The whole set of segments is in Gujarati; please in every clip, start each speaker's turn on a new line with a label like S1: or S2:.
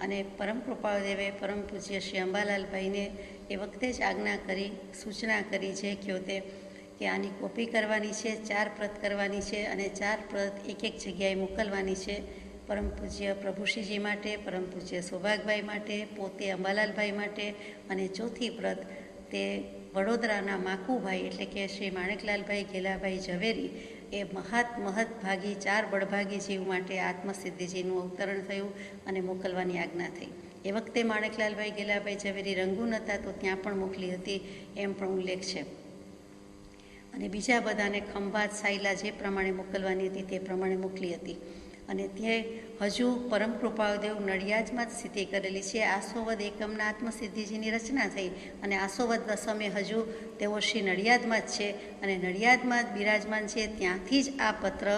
S1: અને પરમ કૃપાળુદેવે પરમ પૂજ્ય શ્રી અંબાલાલભાઈને એ વખતે જ આજ્ઞા કરી, સૂચના કરી જે કહ્યો તે કે આની કોપી કરવાની છે, 4 પ્રત કરવાની છે અને 4 પ્રત એક જગ્યાએ મોકલવાની છે. પરમ પૂજ્ય પ્રભુશ્રીજી માટે, પરમ પૂજ્ય સૌભાગભાઈ માટે, પોતે અંબાલાલભાઈ માટે અને 4થી પ્રત તે વડોદરાના માકુભાઈ એટલે કે શ્રી માણેકલાલભાઈ ગેલાભાઈ ઝવેરી એ મહદભાગી 4 બળભાગી જીવ માટે આત્મસિદ્ધિજીનું અવતરણ થયું અને મોકલવાની આજ્ઞા થઈ. એ વખતે માણેકલાલભાઈ ગેલાભાઈ ઝવેરી રંગૂન હતા તો ત્યાં પણ મોકલી હતી એમ પણ ઉલ્લેખ છે. અને બીજા બધાને ખંભાત, સાયલા જે પ્રમાણે મોકલવાની હતી તે પ્રમાણે મોકલી હતી. અને તે હજુ પરમ કૃપાળુદેવ નડિયાદમાં જ સ્થિતિ કરેલી છે. આસોવદ એકમના આત્મસિદ્ધિજીની રચના થઈ અને આસોવદ દસમે હજુ તેઓ શ્રી નડિયાદમાં જ છે અને નડિયાદમાં જ બિરાજમાન છે. ત્યાંથી જ આ પત્ર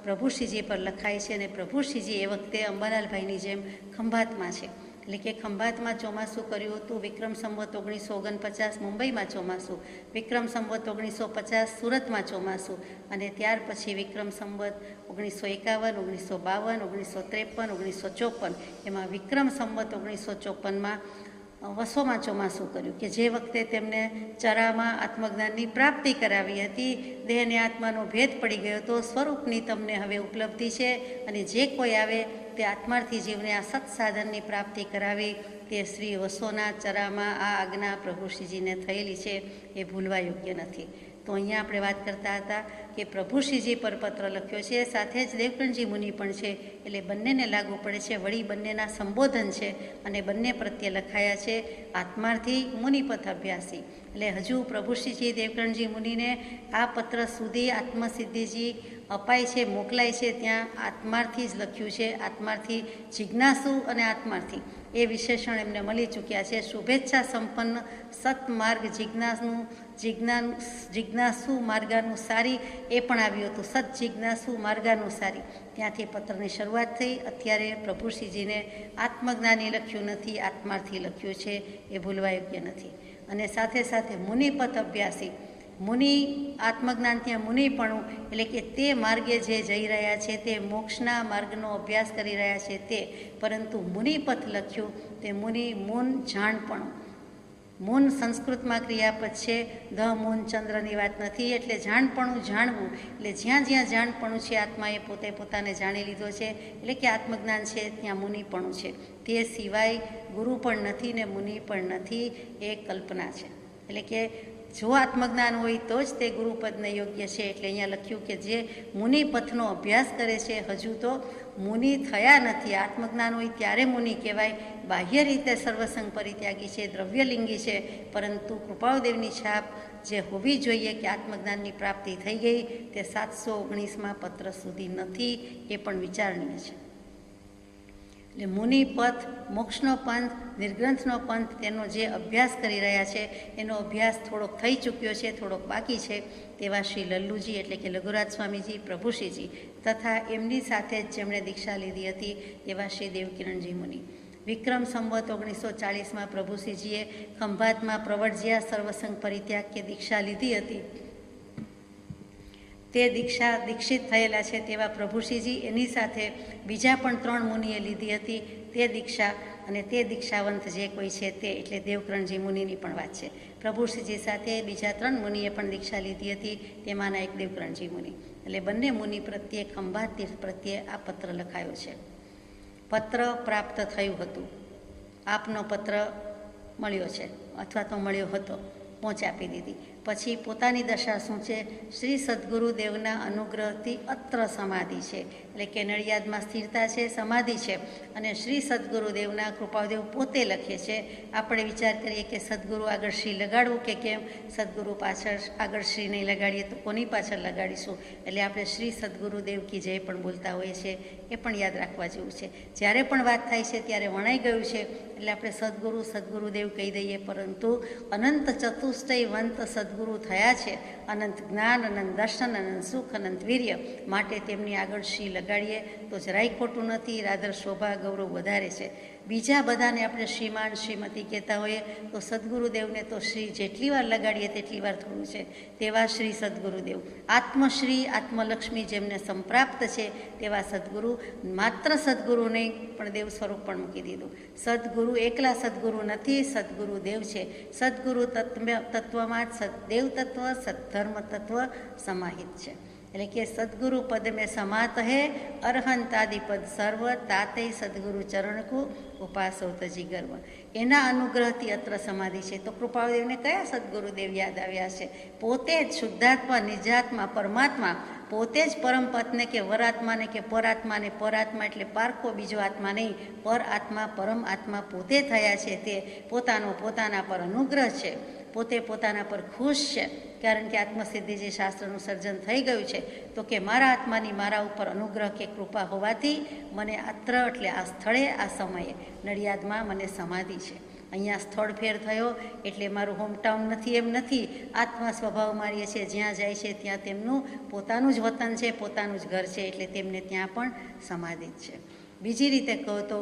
S1: પ્રભુશ્રીજી પર લખાય છે અને પ્રભુશ્રીજી એ વખતે અંબાલાલભાઈની જેમ ખંભાતમાં છે. એટલે કે ખંભાતમાં ચોમાસું કર્યું હતું. વિક્રમ સંવત 1949 મુંબઈમાં ચોમાસું, વિક્રમ સંવત 1950 સુરતમાં ચોમાસું અને ત્યાર પછી વિક્રમ સંવત 1951, 1952, 1953, 1954 એમાં વિક્રમ સંવત 1954માં વસોમાં ચોમાસું કર્યું કે જે વખતે તેમને ચરામાં આત્મજ્ઞાનની પ્રાપ્તિ કરાવી હતી. દેહને આત્માનો ભેદ પડી ગયો હતો. સ્વરૂપની તમને હવે ઉપલબ્ધિ છે અને જે કોઈ આવે તે આત્માર્થી જીવને આ સત્સાધનની પ્રાપ્તિ કરાવી તે શ્રી વસોના ચરામાં આ આજ્ઞા પ્રભુશ્રીજીને થયેલી છે એ ભૂલવા યોગ્ય નથી. તો અહીંયા આપણે વાત કરતા હતા કે પ્રભુશ્રીજી પર પત્ર લખ્યો છે, સાથે જ દેવકણજી મુનિ પણ છે, એટલે બંનેને લાગુ પડે છે. વળી બંનેના સંબોધન છે અને બંને પ્રત્યે લખાયા છે આત્માર્થી મુનિપથ અભ્યાસી. એટલે હજુ પ્રભુશ્રીજી દેવકણજી મુનિને આ પત્ર સુધી આત્મસિદ્ધિજી અપાય છે, મોકલાય છે, ત્યાં આત્માર્થી જ લખ્યું છે. આત્માર્થી જિજ્ઞાસુ અને આત્માર્થી એ વિશેષણ એમને મળી ચૂક્યા છે. શુભેચ્છા સંપન્ન સત્માર્ગ જિજ્ઞાસુ માર્ગાનુસારી એ પણ આવ્યું હતું. સત જિજ્ઞાસુ માર્ગાનુસારી ત્યાંથી પત્રની શરૂઆત થઈ. અત્યારે પ્રભુશ્રીજીને આત્મજ્ઞાની લખ્યું નથી, આત્માર્થી લખ્યું છે, એ ભૂલવા યોગ્ય નથી. અને સાથે સાથે મુનિપથ અભ્યાસી, મુનિ આત્મજ્ઞાન ત્યાં મુનિપણું એટલે કે તે માર્ગે જે જઈ રહ્યા છે તે મોક્ષના માર્ગનો અભ્યાસ કરી રહ્યા છે તે, પરંતુ મુનિપથ લખ્યું તે મુનિ મૂન જાણપણું. મૂન સંસ્કૃતમાં ક્રિયાપદ છે, ધ મૂન ચંદ્રની વાત નથી. એટલે જાણપણું, જાણવું એટલે જ્યાં જ્યાં જાણપણું છે આત્માએ પોતે પોતાને જાણી લીધો છે એટલે કે આત્મજ્ઞાન છે ત્યાં મુનિપણું છે. તે સિવાય ગુરુ પણ નથી ને મુનિ પણ નથી, એ કલ્પના છે. એટલે કે જો આત્મજ્ઞાન હોય તો જ તે ગુરુપદને યોગ્ય છે. એટલે અહીંયા લખ્યું કે જે મુનિપથનો અભ્યાસ કરે છે હજુ તો મુનિ થયા નથી. આત્મજ્ઞાન હોય ત્યારે મુનિ કહેવાય. બાહ્ય રીતે સર્વસંગ પરિત્યાગી છે, દ્રવ્યલિંગી છે, પરંતુ કૃપાળુદેવની છાપ જે હોવી જોઈએ કે આત્મજ્ઞાનની પ્રાપ્તિ થઈ ગઈ તે 719માં પત્ર સુધી નથી, એ પણ વિચારણીય છે. એટલે મુનિપથ, મોક્ષનો પંથ, નિર્ગ્રંથનો પંથ, તેનો જે અભ્યાસ કરી રહ્યા છે એનો અભ્યાસ થોડોક થઈ ચૂક્યો છે, થોડોક બાકી છે. તેવા શ્રી લલ્લુજી એટલે કે લઘુરાજ સ્વામીજી, પ્રભુશ્રીજી તથા એમની સાથે જ જેમણે દીક્ષા લીધી હતી તેવા શ્રી દેવકિરણજી મુનિ. વિક્રમ સંવત 1940માં પ્રભુશ્રીજીએ ખંભાતમાં પ્રવર્જ્યા સર્વસંગ પરિત્યાગ કે દીક્ષા લીધી હતી. તે દીક્ષિત થયેલા છે તેવા પ્રભુશ્રીજી એની સાથે બીજા પણ 3 મુનિએ લીધી હતી તે દીક્ષા. અને તે દીક્ષાવંત જે કોઈ છે તે એટલે દેવકરણજી મુનિની પણ વાત છે. પ્રભુશ્રીજી સાથે બીજા 3 મુનિએ પણ દીક્ષા લીધી હતી, તેમાંના એક દેવકરણજી મુનિ. એટલે બંને મુનિ પ્રત્યે, ખંભાત તીર્થ પ્રત્યે આ પત્ર લખાયો છે. પત્ર પ્રાપ્ત થયું હતું. આપનો પત્ર મળ્યો છે અથવા તો મળ્યો હતો, પહોંચ આપી દીધી. પછી પોતાની દશા શું છે? શ્રી સદગુરુદેવના અનુગ્રહથી અત્ર સમાધિ છે, એટલે કે નડિયાદમાં સ્થિરતા છે, સમાધિ છે. અને શ્રી સદગુરુદેવના કૃપાદેવ પોતે લખે છે. આપણે વિચાર કરીએ કે સદગુરુ આગળ શ્રી લગાડવું કે કેમ, સદગુરુ પાછળ આગળ શ્રી નહીં લગાડીએ તો કોની પાછળ લગાડીશું? એટલે આપણે શ્રી સદગુરુદેવ કી જય પણ બોલતા હોઈએ છીએ, એ પણ યાદ રાખવા જેવું છે. જ્યારે પણ વાત થાય છે ત્યારે વણાઈ ગયું છે એટલે આપણે સદગુરુદેવ કહી દઈએ, પરંતુ અનંત ચતુષ્ટયવંત સદગુરુ થયા છે. અનંત જ્ઞાન, અનંત દર્શન, અનંત સુખ, અનંત વીર્ય માટે તેમની આગળ શ્રી લગાડીએ તો જરાય ખોટું નથી. રાધર શોભા ગૌરવ વધારે છે. બીજા બધાને આપણે શ્રીમાન, શ્રીમતી કહેતા હોઈએ તો સદગુરુદેવને તો શ્રી જેટલી વાર લગાડીએ તેટલી વાર થોડું છે. તેવા શ્રી સદગુરુદેવ આત્મશ્રી, આત્મલક્ષ્મી જેમને સંપ્રાપ્ત છે તેવા સદગુરુ માત્ર સદગુરુ નહીં પણ દેવ સ્વરૂપ પણ મૂકી દીધું. સદગુરુ એકલા સદગુરુ નથી, સદગુરુ દેવ છે. સદગુરુ તત્વમાં જ સદદેવ તત્વ, સદ્ધર્મ તત્વ સમાહિત છે. એટલે કે સદગુરુ પદ મેં સમાત હે, અરહંતાદિ પદ સર્વ, તાતે સદગુરુ ચરણકુ ઉપાસો તજી ગર્વ. એના અનુગ્રહથી અત્ર સમાધિ છે. તો કૃપાળુદેવને કયા સદગુરુદેવ યાદ આવ્યા છે? પોતે જ શુદ્ધાત્મા, નિજાત્મા, પરમાત્મા, પોતે જ પરમપદને કે વરાત્માને કે પરાત્માને, પરાત્મા એટલે પારખો બીજો આત્મા નહીં, પર આત્મા, પરમ આત્મા પોતે થયા છે. તે પોતાના પર અનુગ્રહ છે, પોતે પોતાના પર ખુશ છે. કારણ કે આત્મસિદ્ધિજી શાસ્ત્રનું સર્જન થઈ ગયું છે. તો કે મારા આત્માની મારા ઉપર અનુગ્રહ કે કૃપા હોવાથી મને અત્ર એટલે આ સ્થળે, આ સમયે નડિયાદમાં મને સમાધિ છે. અહીંયા સ્થળ ફેર થયો એટલે મારું હોમટાઉન નથી એમ નથી. આત્મા સ્વભાવ મારીએ છીએ, જ્યાં જાય છે ત્યાં તેમનું પોતાનું જ વતન છે, પોતાનું જ ઘર છે, એટલે તેમને ત્યાં પણ સમાધિ છે. બીજી રીતે કહો તો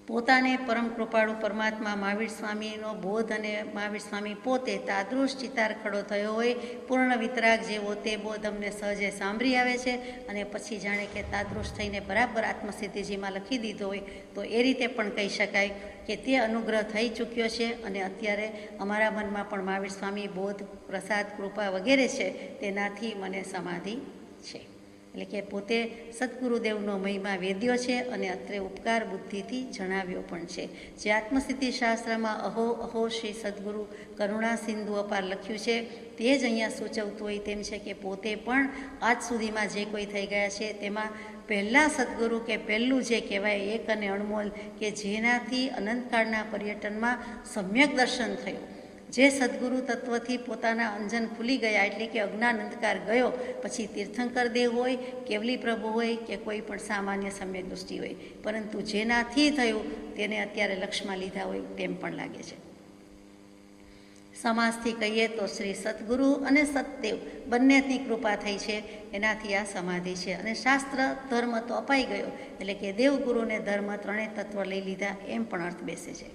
S1: પોતાને પરમ કૃપાળુ પરમાત્મા મહાવીર સ્વામીનો બોધ અને મહાવીર સ્વામી પોતે તાદૃશ ચિતાર ખડો થયો હોય, પૂર્ણ વિતરાગ જેવો તે બોધ અમને સહજે સાંભળી આવે છે. અને પછી જાણે કે તાદૃશ થઈને બરાબર આત્મસિદ્ધિજીમાં લખી દીધો હોય, તો એ રીતે પણ કહી શકાય કે તે અનુગ્રહ થઈ ચૂક્યો છે. અને અત્યારે અમારા મનમાં પણ મહાવીર સ્વામી બોધ, પ્રસાદ, કૃપા વગેરે છે, તેનાથી મને સમાધિ છે. એટલે કે પોતે સદગુરુદેવનો મહિમા વેદ્યો છે અને અત્રે ઉપકાર બુદ્ધિથી જણાવ્યો પણ છે. જે આત્મસિદ્ધિ શાસ્ત્રમાં અહો અહો શ્રી સદગુરુ કરુણા સિંધુ અપાર લખ્યું છે, તે જ અહીંયા સૂચવતું હોય તેમ છે કે પોતે પણ આજ સુધીમાં જે કોઈ થઈ ગયા છે તેમાં પહેલાં સદગુરુ કે પહેલું જે કહેવાય એક અને અણમોલ, કે જેનાથી અનંતકાળના પર્યટનમાં સમ્યક દર્શન થયું. જે સદગુરુ તત્વથી પોતાના અંજન ખુલી ગયા, એટલે કે અજ્ઞાન અંધકાર ગયો, પછી તીર્થંકર દેવ હોય, કેવલી પ્રભુ હોય કે કોઈ પણ સામાન્ય સમ્યક દૃષ્ટિ હોય, પરંતુ જેનાથી થયું તેને અત્યારે લક્ષમાં લીધા હોય તેમ પણ લાગે છે. સમાસથી કહીએ તો શ્રી સદગુરુ અને સતદેવ બંનેની કૃપા થઈ છે, એનાથી આ સમાધિ છે. અને શાસ્ત્ર ધર્મ તો અપાઈ ગયો, એટલે કે દેવગુરુ ને ધર્મ ત્રણેય તત્વ લઈ લીધા એમ પણ અર્થ બેસે છે.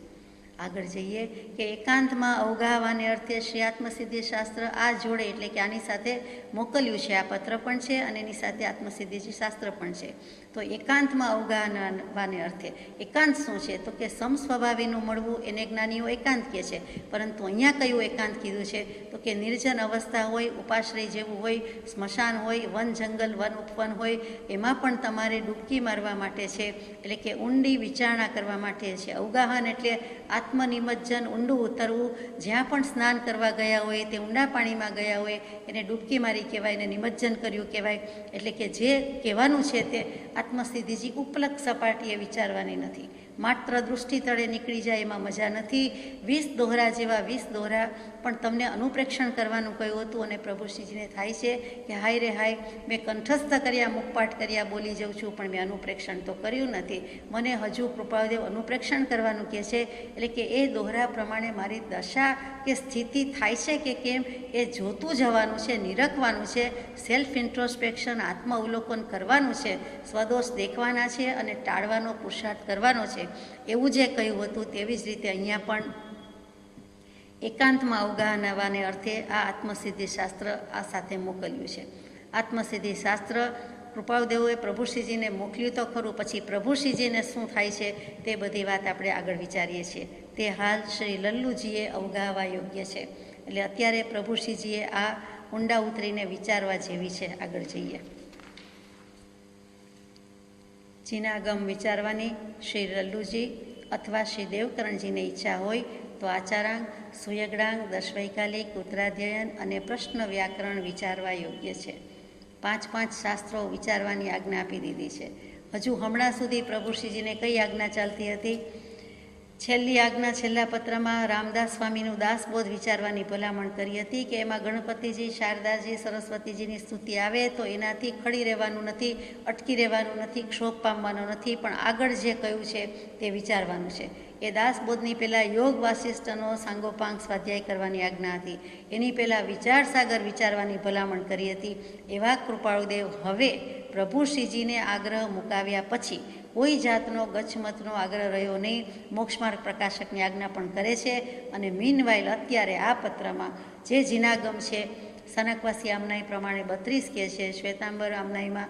S1: આગળ જઈએ કે એકાંતમાં અવગાહવાને અર્થે શ્રી આત્મસિદ્ધિ શાસ્ત્ર આ જોડે, એટલે કે આની સાથે મોકલ્યું છે. આ પત્ર પણ છે અને એની સાથે આત્મસિદ્ધિજી શાસ્ત્ર પણ છે. તો એકાંતમાં અવગાહવાને અર્થે એકાંત શું છે? તો કે સમસ્વભાવીનું મળવું એને જ્ઞાનીઓ એકાંત કહે છે. પરંતુ અહીંયા કયું એકાંત કીધું છે? તો કે નિર્જન અવસ્થા હોય, ઉપાશ્રય જેવું હોય, સ્મશાન હોય, વન જંગલ, વન ઉપવન હોય, એમાં પણ તમારે ડૂબકી મારવા માટે છે, એટલે કે ઊંડી વિચારણા કરવા માટે છે. અવગાહન એટલે આત્મનિમજ્જન, ઊંડું ઉતરવું. જ્યાં પણ સ્નાન કરવા ગયા હોય, તે ઊંડા પાણીમાં ગયા હોય, એને ડૂબકી મારી કહેવાય, એને નિમજ્જન કર્યું કહેવાય. એટલે કે જે કહેવાનું છે તે આત્મસિદ્ધિજી ઉપલક સપાટીએ વિચારવાની નથી, માત્ર દૃષ્ટિ તળે નીકળી જાય એમાં મજા નથી. 20 દોહરા જેવા 20 દોહરા પણ તમને અનુપ્રેક્ષણ કરવાનું કહ્યું હતું, અને પ્રભુશ્રીજીને થાય છે કે હાય રે હાય, મેં કંઠસ્થ કર્યા, મુખપાઠ કર્યા, બોલી જાઉં છું, પણ મેં અનુપ્રેક્ષણ તો કર્યું નથી. મને હજુ કૃપાદેવ અનુપ્રેક્ષણ કરવાનું કહે છે. એટલે કે એ દોહરા પ્રમાણે મારી દશા કે સ્થિતિ થાય છે કે કેમ એ જોતું જવાનું છે, નિરખવાનું છે, સેલ્ફ ઇન્ટ્રોસ્પેક્શન, આત્મ અવલોકન કરવાનું છે, સ્વદોષ દેખવાના છે અને ટાળવાનો પુરુષાર્થ કરવાનો છે. એવું જે કહ્યું હતું તેવી જ રીતે અહીંયા પણ એકાંતમાં અવગાહવાને અર્થે આ આત્મસિદ્ધિ શાસ્ત્ર આ સાથે મોકલ્યું છે. આત્મસિદ્ધિ શાસ્ત્ર કૃપાળુદેવોએ પ્રભુશ્રીજીને મોકલ્યું તો ખરું, પછી પ્રભુશ્રીજીને શું થાય છે તે બધી વાત આપણે આગળ વિચારીએ છીએ. તે હાલ શ્રી લલ્લુજીએ અવગાહવા યોગ્ય છે. એટલે અત્યારે પ્રભુશ્રીજીએ આ ઊંડા ઉતરીને વિચારવા જેવી છે. આગળ જઈએ. જીનાગમ વિચારવાની શ્રી લલ્લુજી અથવા શ્રી દેવકરણજીને ઈચ્છા હોય તો આચારાંગ, સુયગડાંગ, દશવૈકાલિક, ઉત્તરાધ્યયન અને પ્રશ્ન વ્યાકરણ વિચારવા યોગ્ય છે. 5 શાસ્ત્રો વિચારવાની આજ્ઞા આપી દીધી છે. હજુ હમણાં સુધી પ્રભુશ્રીજીને કઈ આજ્ઞા ચાલતી હતી? છેલ્લી આજ્ઞા, છેલ્લા પત્રમાં રામદાસ સ્વામીનું દાસબોધ વિચારવાની ભલામણ કરી હતી કે એમાં ગણપતિજી, શારદાજી, સરસ્વતીજીની સ્તુતિ આવે તો એનાથી ખડી રહેવાનું નથી, અટકી રહેવાનું નથી, ક્ષોભ પામવાનો નથી, પણ આગળ જે કહ્યું છે તે વિચારવાનું છે. એ દાસબોધની પહેલાં યોગ વાસિષ્ઠનો સાંગોપાંગ સ્વાધ્યાય કરવાની આજ્ઞા હતી. એની પહેલાં વિચારસાગર વિચારવાની ભલામણ કરી હતી. એવા કૃપાળુદેવ હવે પ્રભુશ્રીજીને આગ્રહ મુકાવ્યા પછી કોઈ જાતનો ગચ્છમતનો આગ્રહ રહ્યો નહીં. મોક્ષમાર્ગ પ્રકાશકની આજ્ઞા પણ કરે છે. અને મીનવાઇલ અત્યારે આ પત્રમાં જે જીનાગમ છે, સનકવાસી આમનાઈ પ્રમાણે 32 કહે છે, શ્વેતાંબર આમનાઈમાં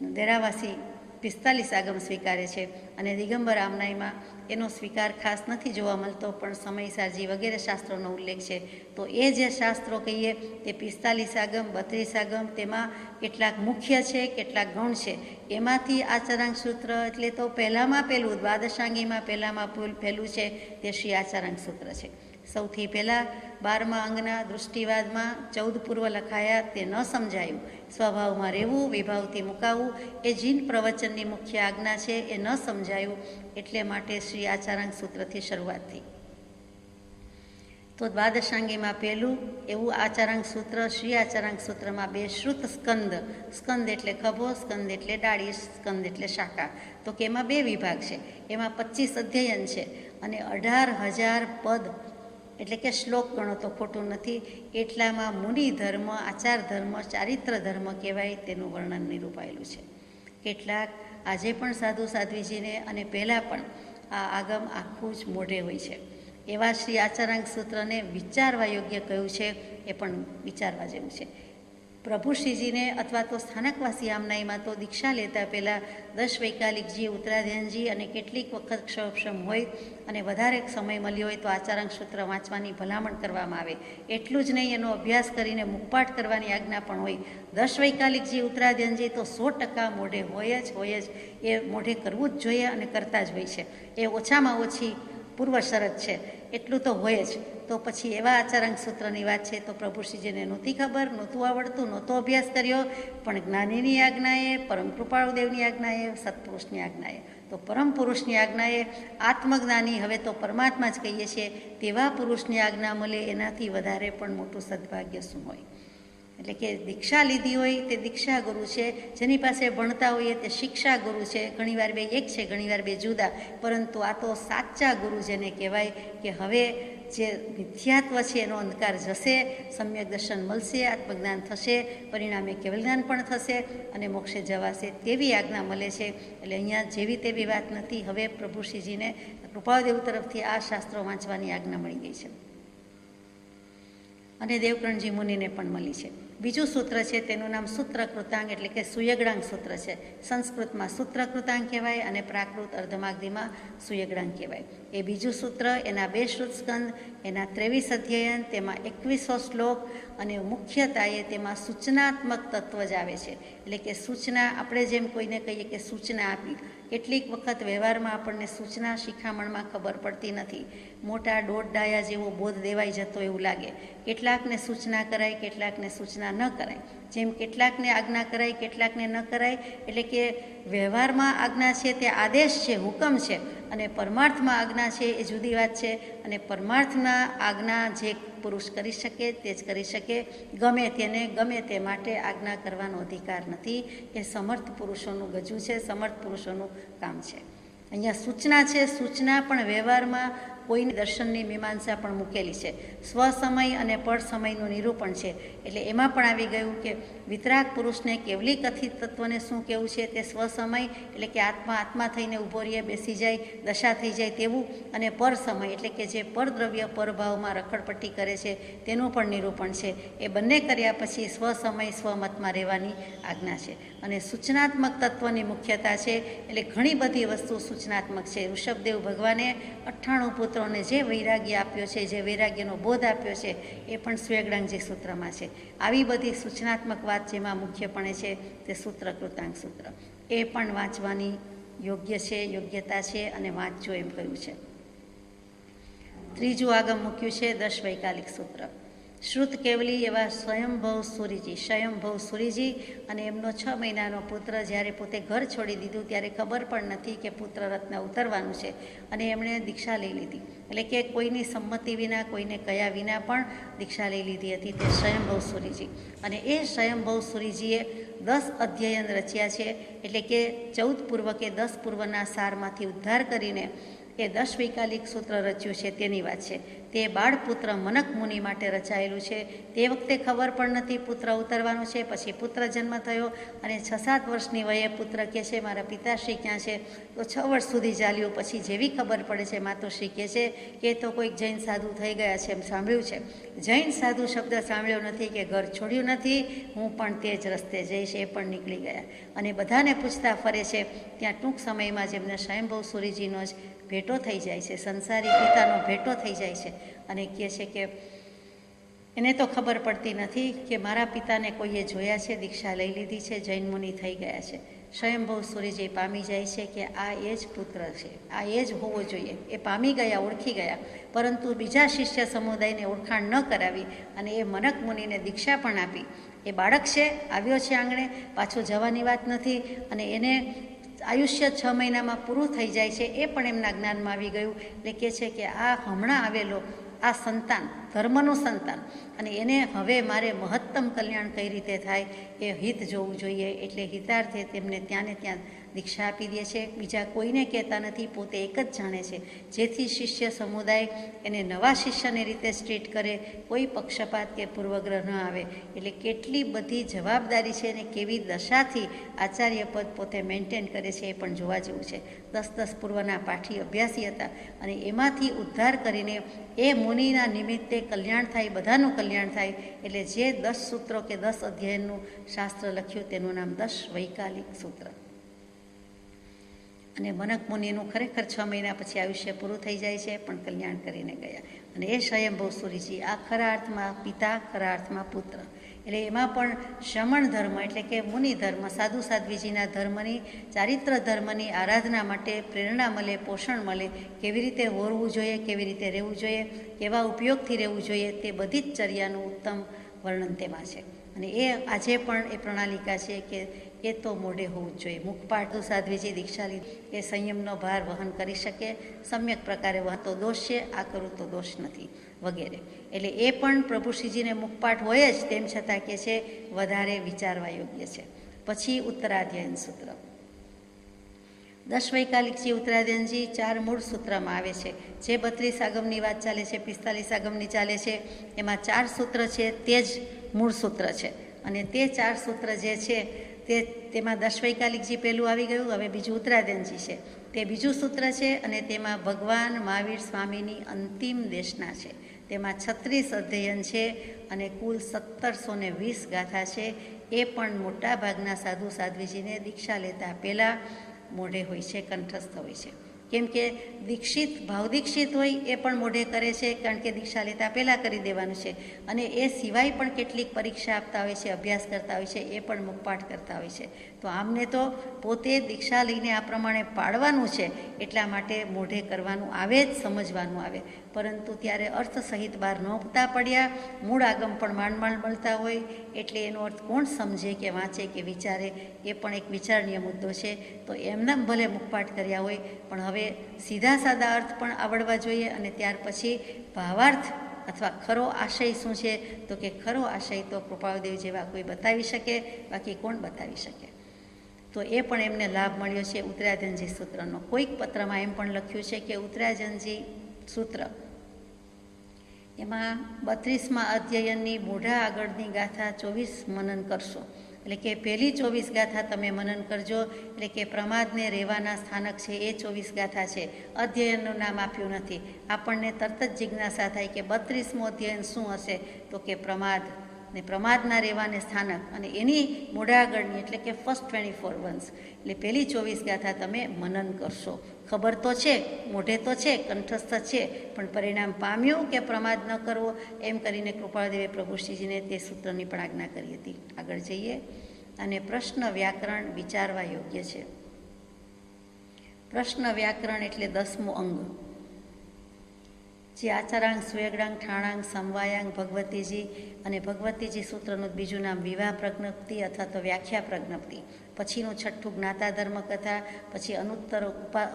S1: દેરાવાસી 45 આગમ સ્વીકારે છે અને દિગંબર આમનાઈમાં એનો સ્વીકાર ખાસ નથી જોવા મળતો, પણ સમયસારજી વગેરે શાસ્ત્રોનો ઉલ્લેખ છે. તો એ જે શાસ્ત્રો કહીએ તે 45 આગમ 32 આગમ, તેમાં કેટલાક મુખ્ય છે, કેટલાક ગૌણ છે. એમાંથી આચરાંક સૂત્ર એટલે તો પહેલામાં પહેલું, દ્વાદશાંગીમાં પહેલામાં પહેલું છે તે શ્રી આચરાંક સૂત્ર છે. સૌથી પહેલાં 12મા અંગના દૃષ્ટિવાદમાં 14 પૂર્વ લખાયા, તે ન સમજાયું. સ્વભાવમાં રહેવું, વિભાવથી મુકાવવું એ જીન પ્રવચનની મુખ્ય આજ્ઞા છે, એ ન સમજાયું. એટલે માટે શ્રી આચારાંક સૂત્રથી શરૂઆત થઈ. તો દ્વાદશાંગીમાં પહેલું એવું આચારાંક સૂત્ર, શ્રી આચારાંક સૂત્રમાં 2 શ્રુત સ્કંદ, સ્કંદ એટલે ખભો, સ્કંદ એટલે ડાળી, સ્કંદ એટલે શાખા. તો કે એમાં 2 વિભાગ છે, એમાં 25 અધ્યયન છે અને 18,000 પદ એટલે કે શ્લોક ગણો તો ખોટું નથી, એટલામાં મુનિ ધર્મ, આચાર ધર્મ, ચારિત્ર ધર્મ કહેવાય તેનું વર્ણન નિરૂપાયેલું છે. કેટલાક આજે પણ સાધુ સાધ્વીજીને અને પહેલાં પણ આ આગમ આખું જ મોઢે હોય છે. એવા શ્રી આચારાંક સૂત્રને વિચારવા યોગ્ય કહ્યું છે, એ પણ વિચારવા જેવું છે. પ્રભુશ્રીજીને અથવા તો સ્થાનકવાસી આમનાઈમાં તો દીક્ષા લેતા પહેલાં 10 વૈકાલિકજી, ઉત્તરાધ્યાનજી અને કેટલીક વખત ક્ષવક્ષમ હોય અને વધારે સમય મળ્યો હોય તો આચારાંક સૂત્ર વાંચવાની ભલામણ કરવામાં આવે. એટલું જ નહીં, એનો અભ્યાસ કરીને મુખપાઠ કરવાની આજ્ઞા પણ હોય. 10 વૈકાલિકજી, ઉત્તરાધ્યાનજી તો 100% મોઢે હોય જ, એ મોઢે કરવું જ જોઈએ અને કરતા જ હોય છે. એ ઓછામાં ઓછી પૂર્વ શરત છે, એટલું તો હોય જ. તો પછી એવા આચારાંક સૂત્રની વાત છે તો પ્રભુશ્રીજીને નહોતી ખબર, નહોતું આવડતું, નહોતો અભ્યાસ કર્યો, પણ જ્ઞાનીની આજ્ઞાએ, પરમ કૃપાળુદેવની આજ્ઞાએ, સત્પુરુષની આજ્ઞાએ, તો પરમ પુરુષની આજ્ઞાએ આત્મજ્ઞાની, હવે તો પરમાત્મા જ કહીએ છીએ, તેવા પુરુષની આજ્ઞા મળે એનાથી વધારે પણ મોટું સદભાગ્ય શું હોય. એટલે કે દીક્ષા લીધી હોય તે દીક્ષા ગુરુ છે, જેની પાસે ભણતા હોઈએ તે શિક્ષા ગુરુ છે. ઘણીવાર 2 એક છે, ઘણીવાર 2 જુદા, પરંતુ આ તો સાચા ગુરુ જેને કહેવાય કે હવે જે મિથ્યાત્વ છે એનો અંધકાર જશે, સમ્યક દર્શન મળશે, આત્મજ્ઞાન થશે, પરિણામે કેવલ જ્ઞાન પણ થશે અને મોક્ષે જવાશે, તેવી આજ્ઞા મળે છે. એટલે અહીંયા જેવી તેવી વાત નથી. હવે પ્રભુશ્રીજીને કૃપાદેવ તરફથી આ શાસ્ત્રો વાંચવાની આજ્ઞા મળી ગઈ છે અને દેવકરણજી મુનિને પણ મળી છે. બીજું સૂત્ર છે તેનું નામ સૂત્રકૃતાંગ એટલે કે સુયગડાંગ સૂત્ર છે. સંસ્કૃતમાં સૂત્રકૃતાંગ કહેવાય અને પ્રાકૃત અર્ધમાગધીમાં સુયગડાંગ કહેવાય. એ બીજું સૂત્ર, એના 2 શ્રુતસ્કંદ, એના 23 અધ્યયન, તેમાં 2100 શ્લોક અને મુખ્યતાએ તેમાં સૂચનાત્મક તત્વ જ આવે છે. એટલે કે સૂચના, આપણે જેમ કોઈને કહીએ કે સૂચના આપી, કેટલીક વખત વ્યવહારમાં આપણને સૂચના શિખામણમાં ખબર પડતી નથી. મોટા દોઢ ડાયા જેવો બોધ દેવાઈ જતો એવું લાગે. કેટલાકને સૂચના કરાય, કેટલાકને સૂચના ન કરાય. જેમ કેટલાકને આજ્ઞા કરાય, કેટલાકને ન કરાય. એટલે કે વ્યવહારમાં આજ્ઞા છે તે આદેશ છે, હુકમ છે, અને પરમાર્થમાં આજ્ઞા છે એ જુદી વાત છે. અને પરમાર્થના આજ્ઞા જે પુરુષ કરી શકે તે જ કરી શકે, ગમે તેને ગમે તે માટે આજ્ઞા કરવાનો અધિકાર નથી. એ સમર્થ પુરુષોનું ગજું છે, સમર્થ પુરુષોનું કામ છે. અહીંયા સૂચના છે, સૂચના પણ વ્યવહારમાં કોઈની દર્શનની મીમાંસા પણ મૂકેલી છે. સ્વસમય અને પર સમયનું નિરૂપણ છે. એટલે એમાં પણ આવી ગયું કે વિતરાગ પુરુષને કેવલી કથિત તત્વને શું કહેવું છે તે સ્વસમય એટલે કે આત્મા થઈને ઊભો રહીએ, બેસી જાય, દશા થઈ જાય તેવું, અને પર સમય એટલે કે જે પરદ્રવ્ય પરભાવમાં રખડપટ્ટી કરે છે તેનું પણ નિરૂપણ છે. એ બંને કર્યા પછી સ્વસમય સ્વમતમાં રહેવાની આજ્ઞા છે. અને સૂચનાત્મક તત્વની મુખ્યતા છે. એટલે ઘણી બધી વસ્તુ સૂચનાત્મક છે. ઋષભદેવ ભગવાને 98 પુત્રોને જે વૈરાગ્ય આપ્યો છે, જે વૈરાગ્યનો બોધ આપ્યો છે, એ પણ સુયગડાંગજી સૂત્રમાં છે. આવી બધી સૂચનાત્મક વાત જેમાં મુખ્યપણે છે તે સૂત્રકૃતાંગ સૂત્ર, એ પણ વાંચવાની યોગ્ય છે, યોગ્યતા છે અને વાંચજો એમ કહ્યું છે. ત્રીજું આગમ મૂક્યું છે 10 વૈકાલિક સૂત્ર. શ્રુત કેવલી એવા સ્વયંભવ સુરીજી અને એમનો 6 મહિનાનો પુત્ર જ્યારે પોતે ઘર છોડી દીધું ત્યારે ખબર પણ નથી કે પુત્ર રત્ન ઉતરવાનું છે અને એમણે દીક્ષા લઈ લીધી. એટલે કે કોઈની સંમતિ વિના, કોઈને કયા વિના પણ દીક્ષા લઈ લીધી હતી તે સ્વયંભવ સુરીજી. અને એ સ્વયંભવ સુરીજીએ 10 અધ્યયન રચ્યા છે. એટલે કે 14 પૂર્વ કે 10 પૂર્વના સારમાંથી ઉદ્ધાર કરીને એ 10 વૈકાલિક સૂત્ર રચ્યું છે તેની વાત છે. તે બાળપુત્ર મનક મુનિ માટે રચાયેલું છે. તે વખતે ખબર પણ નથી પુત્ર ઉતરવાનો છે. પછી પુત્ર જન્મ થયો અને 6-7 વર્ષની વયે પુત્ર કહે છે મારા પિતાશ્રી ક્યાં છે? તો 6 વર્ષ સુધી ચાલ્યું. પછી જેવી ખબર પડે છે માતુશ્રી કહે છે કે તો કોઈક જૈન સાધુ થઈ ગયા છે એમ સાંભળ્યું છે. જૈન સાધુ શબ્દ સાંભળ્યો નથી કે ઘર છોડ્યું નથી, હું પણ તે જ રસ્તે જઈશ, એ પણ નીકળી ગયા. અને બધાને પૂછતા ફરે છે. ત્યાં ટૂંક સમયમાં જેમને સ્વયંભૂ સૂરીજીનો જ ભેટો થઈ જાય છે, સંસારી પિતાનો ભેટો થઈ જાય છે. અને કહે છે કે એને તો ખબર પડતી નથી કે મારા પિતાને કોઈએ જોયા છે, દીક્ષા લઈ લીધી છે, જૈન મુનિ થઈ ગયા છે. સ્વયંભૂ સૂરીજી પામી જાય છે કે આ એ જ પુત્ર છે, આ એ જ હોવો જોઈએ. એ પામી ગયા, ઓળખી ગયા, પરંતુ બીજા શિષ્ય સમુદાયને ઓળખાણ ન કરાવી અને એ મનક મુનિને દીક્ષા પણ આપી. એ બાળક છે, આવ્યો છે આંગણે, પાછો જવાની વાત નથી. અને એને આયુષ્ય 6 મહિનામાં પૂરું થઈ જાય છે, એ પણ એમના જ્ઞાનમાં આવી ગયું. એટલે કહે છે કે આ હમણાં આવેલો આ સંતાન ધર્મનું સંતાન, અને એને હવે મારે મહત્તમ કલ્યાણ કઈ રીતે થાય એ હિત જોવું જોઈએ. એટલે હિતાર્થે તેમને ત્યાં ને ત્યાં દીક્ષા આપી દે છે. બીજા કોઈને કહેતા નથી, પોતે એક જ જાણે છે, જેથી શિષ્ય સમુદાય એને નવા શિષ્યની રીતે ટ્રીટ કરે, કોઈ પક્ષપાત કે પૂર્વગ્રહ ન આવે. એટલે કેટલી બધી જવાબદારી છે અને કેવી દશાથી આચાર્ય પદ પોતે મેન્ટેન કરે છે એ પણ જોવા જેવું છે. 10 પૂર્વના પાઠી અભ્યાસી હતા અને એમાંથી ઉદ્ધાર કરીને એ મુનિના નિમિત્તે કલ્યાણ થાય, બધાનું કલ્યાણ થાય. એટલે જે 10 સૂત્રો કે 10 અધ્યાયનું શાસ્ત્ર લખ્યું તેનું નામ 10 વૈકાલિક સૂત્ર. અને મનક મુનિનું ખરેખર 6 મહિના પછી આયુષ્ય પૂરું થઈ જાય છે, પણ કલ્યાણ કરીને ગયા. અને એ સ્વયંભૂ સૂરીજી આ ખરા અર્થમાં પિતા, ખરા અર્થમાં પુત્ર. એટલે એમાં પણ શ્રમણ ધર્મ એટલે કે મુનિ ધર્મ, સાધુ સાધ્વીજીના ધર્મની, ચારિત્ર ધર્મની આરાધના માટે પ્રેરણા મળે, પોષણ મળે. કેવી રીતે હોરવું જોઈએ, કેવી રીતે રહેવું જોઈએ, કેવા ઉપયોગથી રહેવું જોઈએ, તે બધી જ ચર્યાનું ઉત્તમ વર્ણન તેમાં છે. અને એ આજે પણ એ પ્રણાલિકા છે કે એ તો મોઢે હોવું જ જોઈએ. મુખપાઠ સાધ્વીજી દીક્ષા લીધી એ સંયમનો ભાર વહન કરી શકે, સમ્યક પ્રકારે વહતો દોષ છે, આ કરું તો દોષ નથી વગેરે. એટલે એ પણ પ્રભુશ્રીજીને મુખપાઠ હોય જ, તેમ છતાં કે છે વધારે વિચારવા યોગ્ય છે. પછી ઉત્તરાધ્યયન સૂત્ર. 10 વૈકાલિકજી ઉત્તરાધ્યયનજી 4 મૂળ સૂત્રમાં આવે છે. જે 32 આગમની વાત ચાલે છે, 45 આગમની ચાલે છે, એમાં 4 સૂત્ર છે તે જ મૂળ સૂત્ર છે. અને તે 4 સૂત્ર જે છે તેમાં 10 વૈકાલિકજી પહેલું આવી ગયું. હવે બીજું ઉત્તરાધ્યયનજી છે, તે બીજું સૂત્ર છે. અને તેમાં ભગવાન મહાવીર સ્વામીની અંતિમ દેશના છે. તેમાં 36 અધ્યયન છે અને કુલ 1720 ગાથા છે. એ પણ મોટાભાગના સાધુ સાધ્વીજીને દીક્ષા લેતા પહેલાં મોઢે હોય છે, કંઠસ્થ હોય છે. કેમ કે દીક્ષિત, ભાવદીક્ષિત હોય એ પણ મોઢે કરે છે, કારણ કે દીક્ષા લેતા પહેલાં કરી દેવાનું છે. અને એ સિવાય પણ કેટલીક પરીક્ષા આપતા હોય છે, અભ્યાસ કરતા હોય છે, એ પણ મુખપાઠ કરતા હોય છે. તો આમને તો પોતે દીક્ષા લઈને આ પ્રમાણે પાડવાનું છે, એટલા માટે મોઢે કરવાનું આવે જ, સમજવાનું આવે. પરંતુ ત્યારે અર્થ સહિત બહાર નહોતા પડ્યા, મૂળ આગમ પણ માંડ માંડ મળતા હોય, એટલે એનો અર્થ કોણ સમજે કે વાંચે કે વિચારે, એ પણ એક વિચારણીય મુદ્દો છે. તો એમના ભલે મુખપાઠ કર્યા હોય, પણ હવે સીધા સાદા અર્થ પણ આવડવા જોઈએ. અને ત્યાર પછી ભાવાર્થ અથવા ખરો આશય શું છે, તો કે ખરો આશય તો કૃપાળદેવ જેવા કોઈ બતાવી શકે, બાકી કોણ બતાવી શકે. તો એ પણ એમને લાભ મળ્યો છે ઉત્તરાધ્યયનજી સૂત્રનો. કોઈક પત્રમાં એમ પણ લખ્યું છે કે ઉત્તરાધ્યયનજી સૂત્ર એમાં 32મા અધ્યયનની મોઢા આગળની ગાથા 24 મનન કરશો. એટલે કે પહેલી 24 ગાથા તમે મનન કરજો. એટલે કે પ્રમાદને રહેવાના સ્થાનક છે એ 24 ગાથા છે, અધ્યયનનું નામ આપ્યું નથી. આપણને તરત જ જિજ્ઞાસા થાય કે 32મું અધ્યયન શું હશે, તો કે પ્રમાદ ને પ્રમાદના રહેવાને સ્થાનક, અને એની મોઢા આગળની એટલે કે ફર્સ્ટ 24 વંશ. એટલે પહેલી 24 ગાથા તમે મનન કરશો. ખબર તો છે, મોઢે તો છે, કંઠસ્થ છે, પણ પરિણામ પામ્યું કે પ્રમાદ ન કરવો, એમ કરીને કૃપાળદેવે પ્રભુશ્રીજીને તે સૂત્રની પણ આજ્ઞા કરી હતી. આગળ જઈએ. અને પ્રશ્ન વ્યાકરણ વિચારવા યોગ્ય છે. પ્રશ્ન વ્યાકરણ એટલે 10મું અંગ, જે આચારાંગ, સ્વેગડાંગ, ઠાણાંગ, સમવાયાંગ, ભગવતીજી. અને ભગવતીજી સૂત્રનું બીજું નામ વિવાહ પ્રજ્ઞપ્તિ અથવા તો વ્યાખ્યા પ્રજ્ઞપ્તિ. પછીનું 6ઠું જ્ઞાતા ધર્મ કથા, પછી અનુત્તર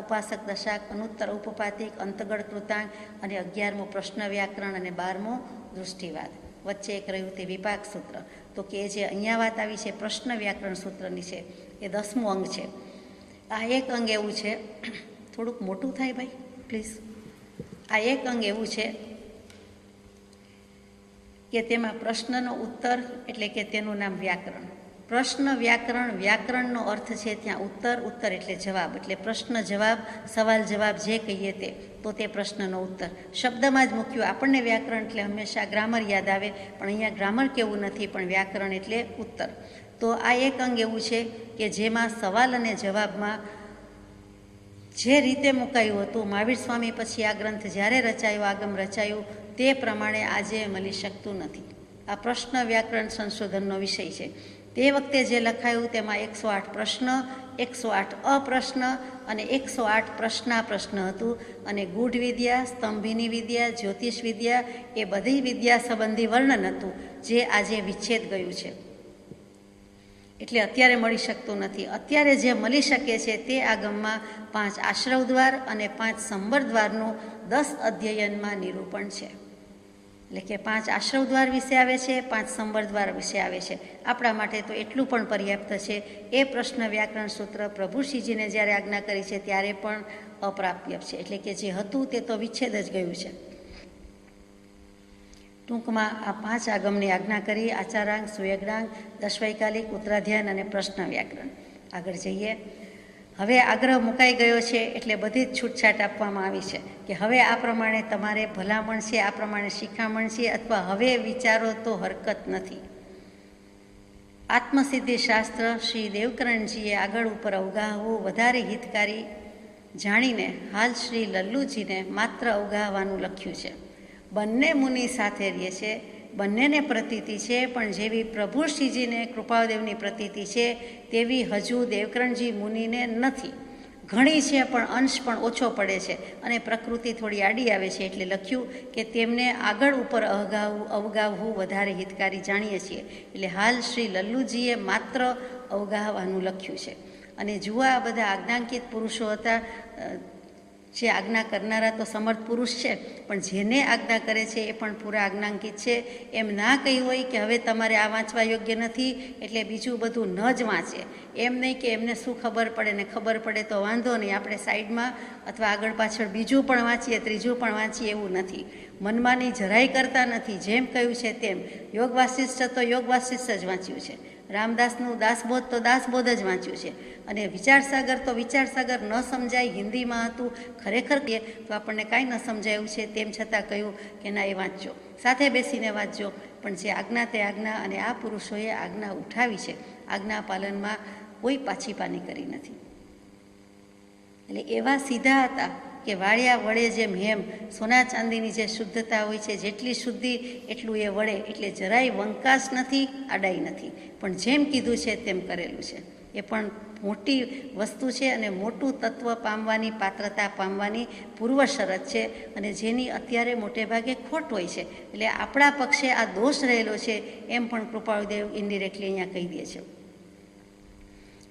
S1: ઉપાસક દશાક, અનુત્તર ઉપપાતિક, અંતગળ કૃતાંગ, અને 11મું પ્રશ્ન વ્યાકરણ, અને 12મું દૃષ્ટિવાદ. વચ્ચે એક રહ્યું તે વિપાક સૂત્ર. તો કે જે અહીંયા વાત આવી છે પ્રશ્ન વ્યાકરણ સૂત્રની છે, એ 10મું અંગ છે. આ એક અંગ એવું છે, થોડુંક મોટું થાય ભાઈ, પ્લીઝ. આ એક અંગ એવું છે કે તેમાં પ્રશ્નનો ઉત્તર એટલે કે તેનું નામ વ્યાકરણ. પ્રશ્ન વ્યાકરણ, વ્યાકરણનો અર્થ છે ત્યાં ઉત્તર, ઉત્તર એટલે જવાબ, એટલે પ્રશ્ન જવાબ, સવાલ જવાબ જે કહીએ તે, તો તે પ્રશ્નનો ઉત્તર. શબ્દમાં જ મૂક્યું. આપણને વ્યાકરણ એટલે હંમેશા ગ્રામર યાદ આવે, પણ અહીંયા ગ્રામર કેવું નથી, પણ વ્યાકરણ એટલે ઉત્તર. તો આ એક અંગ એવું છે કે જેમાં સવાલ અને જવાબમાં જે રીતે મુકાયું હતું, મહાવીર સ્વામી પછી આ ગ્રંથ જ્યારે રચાયો, આગમ રચાયું, તે પ્રમાણે આજે મળી શકતું નથી. આ પ્રશ્ન વ્યાકરણ સંશોધનનો વિષય છે. તે વખતે જે લખાયું તેમાં 108 પ્રશ્ન, 108 અપ્રશ્ન અને 108 પ્રશ્ન હતું. અને ગૂઢ વિદ્યા, સ્તંભીની વિદ્યા, જ્યોતિષ વિદ્યા એ બધી વિદ્યા સંબંધી વર્ણન હતું, જે આજે વિચ્છેદ ગયું છે. એટલે અત્યારે મળી શકતું નથી. અત્યારે જે મળી શકે છે તે આગમમાં 5 આશ્રવ દ્વાર અને 5 સંબર દ્વારનું 10 અધ્યયનમાં નિરૂપણ છે. એટલે કે 5 આશ્રવ દ્વાર વિશે આવે છે, 5 સંબર દ્વાર વિશે આવે છે. આપણા માટે તો એટલું પણ પર્યાપ્ત છે. એ પ્રશ્ન વ્યાકરણ સૂત્ર પ્રભુશ્રીજીને જ્યારે આજ્ઞા કરી છે ત્યારે પણ અપ્રાપ્ય છે. એટલે કે જે હતું તે તો વિચ્છેદ જ ગયું છે. ટૂંકમાં આ 5 આગમની આજ્ઞા કરી: આચારાંગ, સુયગણાંગ, દશવૈકાલિક, ઉત્તરાધ્યાન અને પ્રશ્ન વ્યાકરણ. આગળ જઈએ. હવે આગ્રહ મુકાઈ ગયો છે એટલે બધી જ છૂટછાટ આપવામાં આવી છે કે હવે આ પ્રમાણે તમારે ભલામણ છે, આ પ્રમાણે શિખામણ છે, અથવા હવે વિચારો તો હરકત નથી. આત્મસિદ્ધિ શાસ્ત્ર શ્રી દેવકરણજીએ આગળ ઉપર અવગાહવું વધારે હિતકારી જાણીને હાલ શ્રી લલ્લુજીને માત્ર અવગાહવાનું લખ્યું છે. બંને મુનિ સાથે રહે છે, બંનેને પ્રતીતિ છે, પણ જેવી પ્રભુશ્રીજીને કૃપાદેવની પ્રતીતિ છે તેવી હજુ દેવકરણજી મુનિને નથી. ઘણી છે પણ અંશ પણ ઓછો પડે છે અને પ્રકૃતિ થોડી આડી આવે છે. એટલે લખ્યું કે તેમને આગળ ઉપર અવગાહવું વધારે હિતકારી જાણીએ છીએ. એટલે હાલ શ્રી લલ્લુજીએ માત્ર અવગાહવાનું લખ્યું છે. અને જુઓ, આ બધા આજ્ઞાંકિત પુરુષો હતા. જે આજ્ઞા કરનારા તો સમર્થ પુરુષ છે, પણ જેને આજ્ઞા કરે છે એ પણ પૂરા આજ્ઞાંકિત છે. એમ ના કહ્યું હોય કે હવે તમારે આ વાંચવા યોગ્ય નથી એટલે બીજું બધું ન જ વાંચે. એમ નહીં કે એમને શું ખબર પડે, ને ખબર પડે તો વાંધો નહીં, આપણે સાઈડમાં અથવા આગળ પાછળ બીજું પણ વાંચીએ, ત્રીજું પણ વાંચીએ, એવું નથી. મનમાની જરાય કરતા નથી. જેમ કહ્યું છે તેમ યોગ વાસિષ્ઠ તો યોગ વાસિષ્ઠ જ વાંચ્યું છે. રામદાસનું દાસબોધ તો દાસબોધ જ વાંચ્યું છે. અને વિચારસાગર તો વિચારસાગર ન સમજાય, હિન્દીમાં હતું. ખરેખર કહે તો આપણને કાંઈ ન સમજાયું છે, તેમ છતાં કહ્યું કે ના, એ વાંચજો, સાથે બેસીને વાંચજો. પણ જે આજ્ઞા તે આજ્ઞા, અને આ પુરુષોએ આજ્ઞા ઉઠાવી છે. આજ્ઞા પાલનમાં કોઈ પાછીપાની કરી નથી. એટલે એવા સીધા હતા કે વાળ્યા વળે જેમ હેમ. સોના ચાંદીની જે શુદ્ધતા હોય છે, જેટલી શુદ્ધિ એટલું એ વળે. એટલે જરાય વંકાશ નથી, આડાઈ નથી, પણ જેમ કીધું છે તેમ કરેલું છે. એ પણ મોટી વસ્તુ છે અને મોટું તત્વ પામવાની, પાત્રતા પામવાની પૂર્વ શરત છે, અને જેની અત્યારે મોટે ભાગે ખોટ હોય છે. એટલે આપણા પક્ષે આ દોષ રહેલો છે એમ પણ કૃપાળુદેવ ઇન્ડિરેક્ટલી અહીંયા કહી દે છે.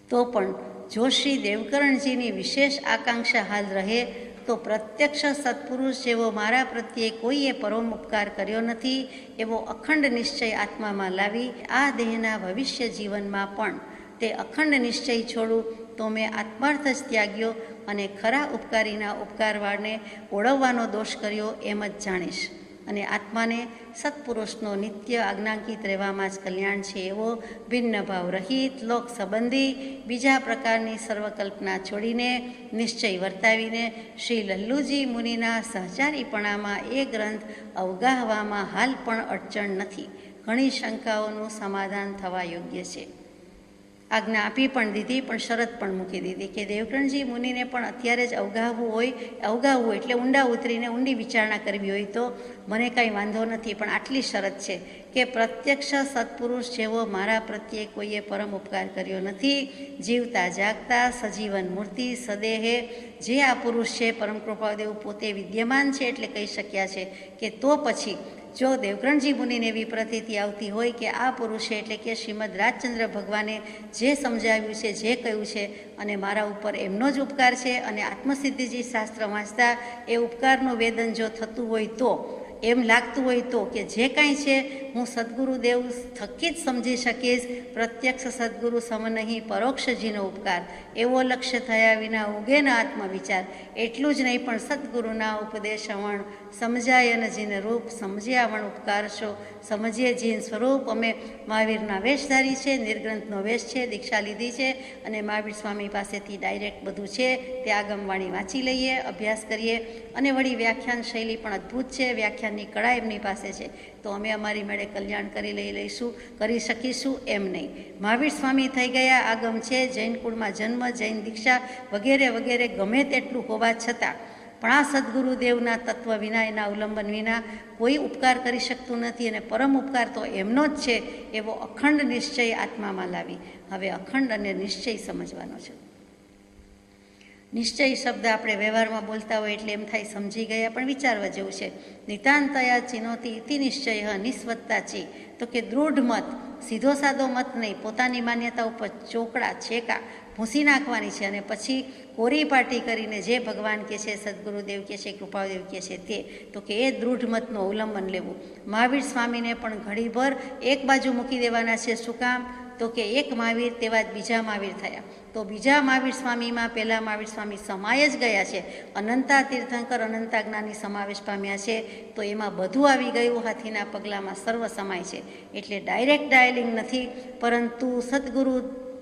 S1: તો પણ જો શ્રી દેવકરણજીની વિશેષ આકાંક્ષા હાલ રહે તો પ્રત્યક્ષ સત્પુરુષ જેવો મારા પ્રત્યે કોઈએ પરોપકાર કર્યો નથી એવો અખંડ નિશ્ચય આત્મામાં લાવી આ દેહના ભવિષ્ય જીવનમાં પણ તે અખંડ નિશ્ચય છોડું તો મેં આત્માર્થ જ ત્યાગ્યો અને ખરા ઉપકારીના ઉપકારવાળને ઓળવવાનો દોષ કર્યો એમ જ જાણીશ. અને આત્માને સત્પુરુષનો નિત્ય આજ્ઞાંકિત રહેવામાં જ કલ્યાણ છે એવો ભિન્ન ભાવ રહિત, લોક સંબંધી બીજા પ્રકારની સર્વકલ્પના છોડીને નિશ્ચય વર્તાવીને શ્રી લલ્લુજી મુનિના સહચારીપણામાં એ ગ્રંથ અવગાહવામાં હાલ પણ અડચણ નથી. ઘણી શંકાઓનું સમાધાન થવા યોગ્ય છે. આજ્ઞા આપી પણ દીધી, પણ શરત પણ મૂકી દીધી કે દેવકરણજી મુનિને પણ અત્યારે જ અવગાહવું એટલે ઊંડા ઉતરીને ઊંડી વિચારણા કરવી હોય તો મને કાંઈ વાંધો નથી, પણ આટલી શરત છે કે પ્રત્યક્ષ સત્પુરુષ જેવો મારા પ્રત્યે કોઈએ પરમ ઉપકાર કર્યો નથી. જીવતા જાગતા સજીવન મૂર્તિ સદેહે જે આ પુરુષ છે, પરમ કૃપાદેવ પોતે વિદ્યમાન છે એટલે કહી શક્યા છે કે તો પછી જો દેવકરણજી મુનિને એવી પ્રતીતિ આવતી હોય કે આ પુરુષે એટલે કે શ્રીમદ રાજચંદ્ર ભગવાને જે સમજાવ્યું છે, જે કહ્યું છે, અને મારા ઉપર એમનો જ ઉપકાર છે, અને આત્મસિદ્ધિજી શાસ્ત્ર વાંચતા એ ઉપકારનું વેદન જો થતું હોય તો એમ લાગતું હોય તો કે જે કાંઈ છે હું સદગુરુદેવ થકી જ સમજી શકીશ, પ્રત્યક્ષ સદગુરુ સમ નહીં પરોક્ષજીનો ઉપકાર, એવો લક્ષ્ય થયા વિના ઉગે ન આત્મવિચાર. એટલું જ નહીં પણ સદગુરુના ઉપદેશ અવણ, સમજાય અને જીને રૂપ, સમજ્યા વણ ઉપકાર છો, સમજીએ જીન સ્વરૂપ. અમે મહાવીરના વેશધારી છે, નિર્ગ્રંથનો વેશ છે, દીક્ષા લીધી છે અને મહાવીર સ્વામી પાસેથી ડાયરેક્ટ બધું છે તે આગમવાણી વાંચી લઈએ, અભ્યાસ કરીએ અને વળી વ્યાખ્યાન શૈલી પણ અદ્ભુત છે, વ્યાખ્યાનની કળા એમની પાસે છે. તો અમે અમારી મેળે કલ્યાણ કરી શકીશું એમ નહીં. મહાવીર સ્વામી થઈ ગયા, આગમ છે, જૈન કુળમાં જન્મ, જૈન દીક્ષા વગેરે વગેરે ગમે તેટલું હોવા છતાં પણ આ સદગુરુદેવના તત્વ વિના, એના અવલંબન વિના કોઈ ઉપકાર કરી શકતું નથી. અને પરમ ઉપકાર તો એમનો જ છે, એવો અખંડ નિશ્ચય આત્મામાં લાવી હવે અખંડ અને નિશ્ચય સમજવાનો છે. નિશ્ચય શબ્દ આપણે વ્યવહારમાં બોલતા હોય એટલે એમ થાય સમજી ગયા, પણ વિચારવા જેવું છે. નિતાંતયા ચિનોતી ઇતિ નિશ્ચય નિસ્વત્તા ચી, તો કે દૃઢ મત, સીધો સાદો મત નહીં, પોતાની માન્યતા ઉપર ચોકડા છેકા ભૂંસી નાખવાની છે અને પછી કોરી પાટી કરીને જે ભગવાન કહે છે, સદગુરુદેવ કહે છે, કૃપાદેવ કહે છે તે, તો કે એ દૃઢ મતનું અવલંબન લેવું. મહાવીર સ્વામીને પણ ઘડીભર એક બાજુ મૂકી દેવાના છે. શું કામ? તો કે એક મહાવીર તેવા જ બીજા મહાવીર થયા. તો બીજા મહાવીર સ્વામીમાં પહેલાં મહાવીર સ્વામી સમાય જ ગયા છે. અનંતા તીર્થંકર, અનંતા જ્ઞાની સમાવેશ પામ્યા છે. તો એમાં બધું આવી ગયું, હાથીના પગલામાં સર્વ સમાય છે. એટલે ડાયરેક્ટ ડાયલિંગ નથી, પરંતુ સદગુરુ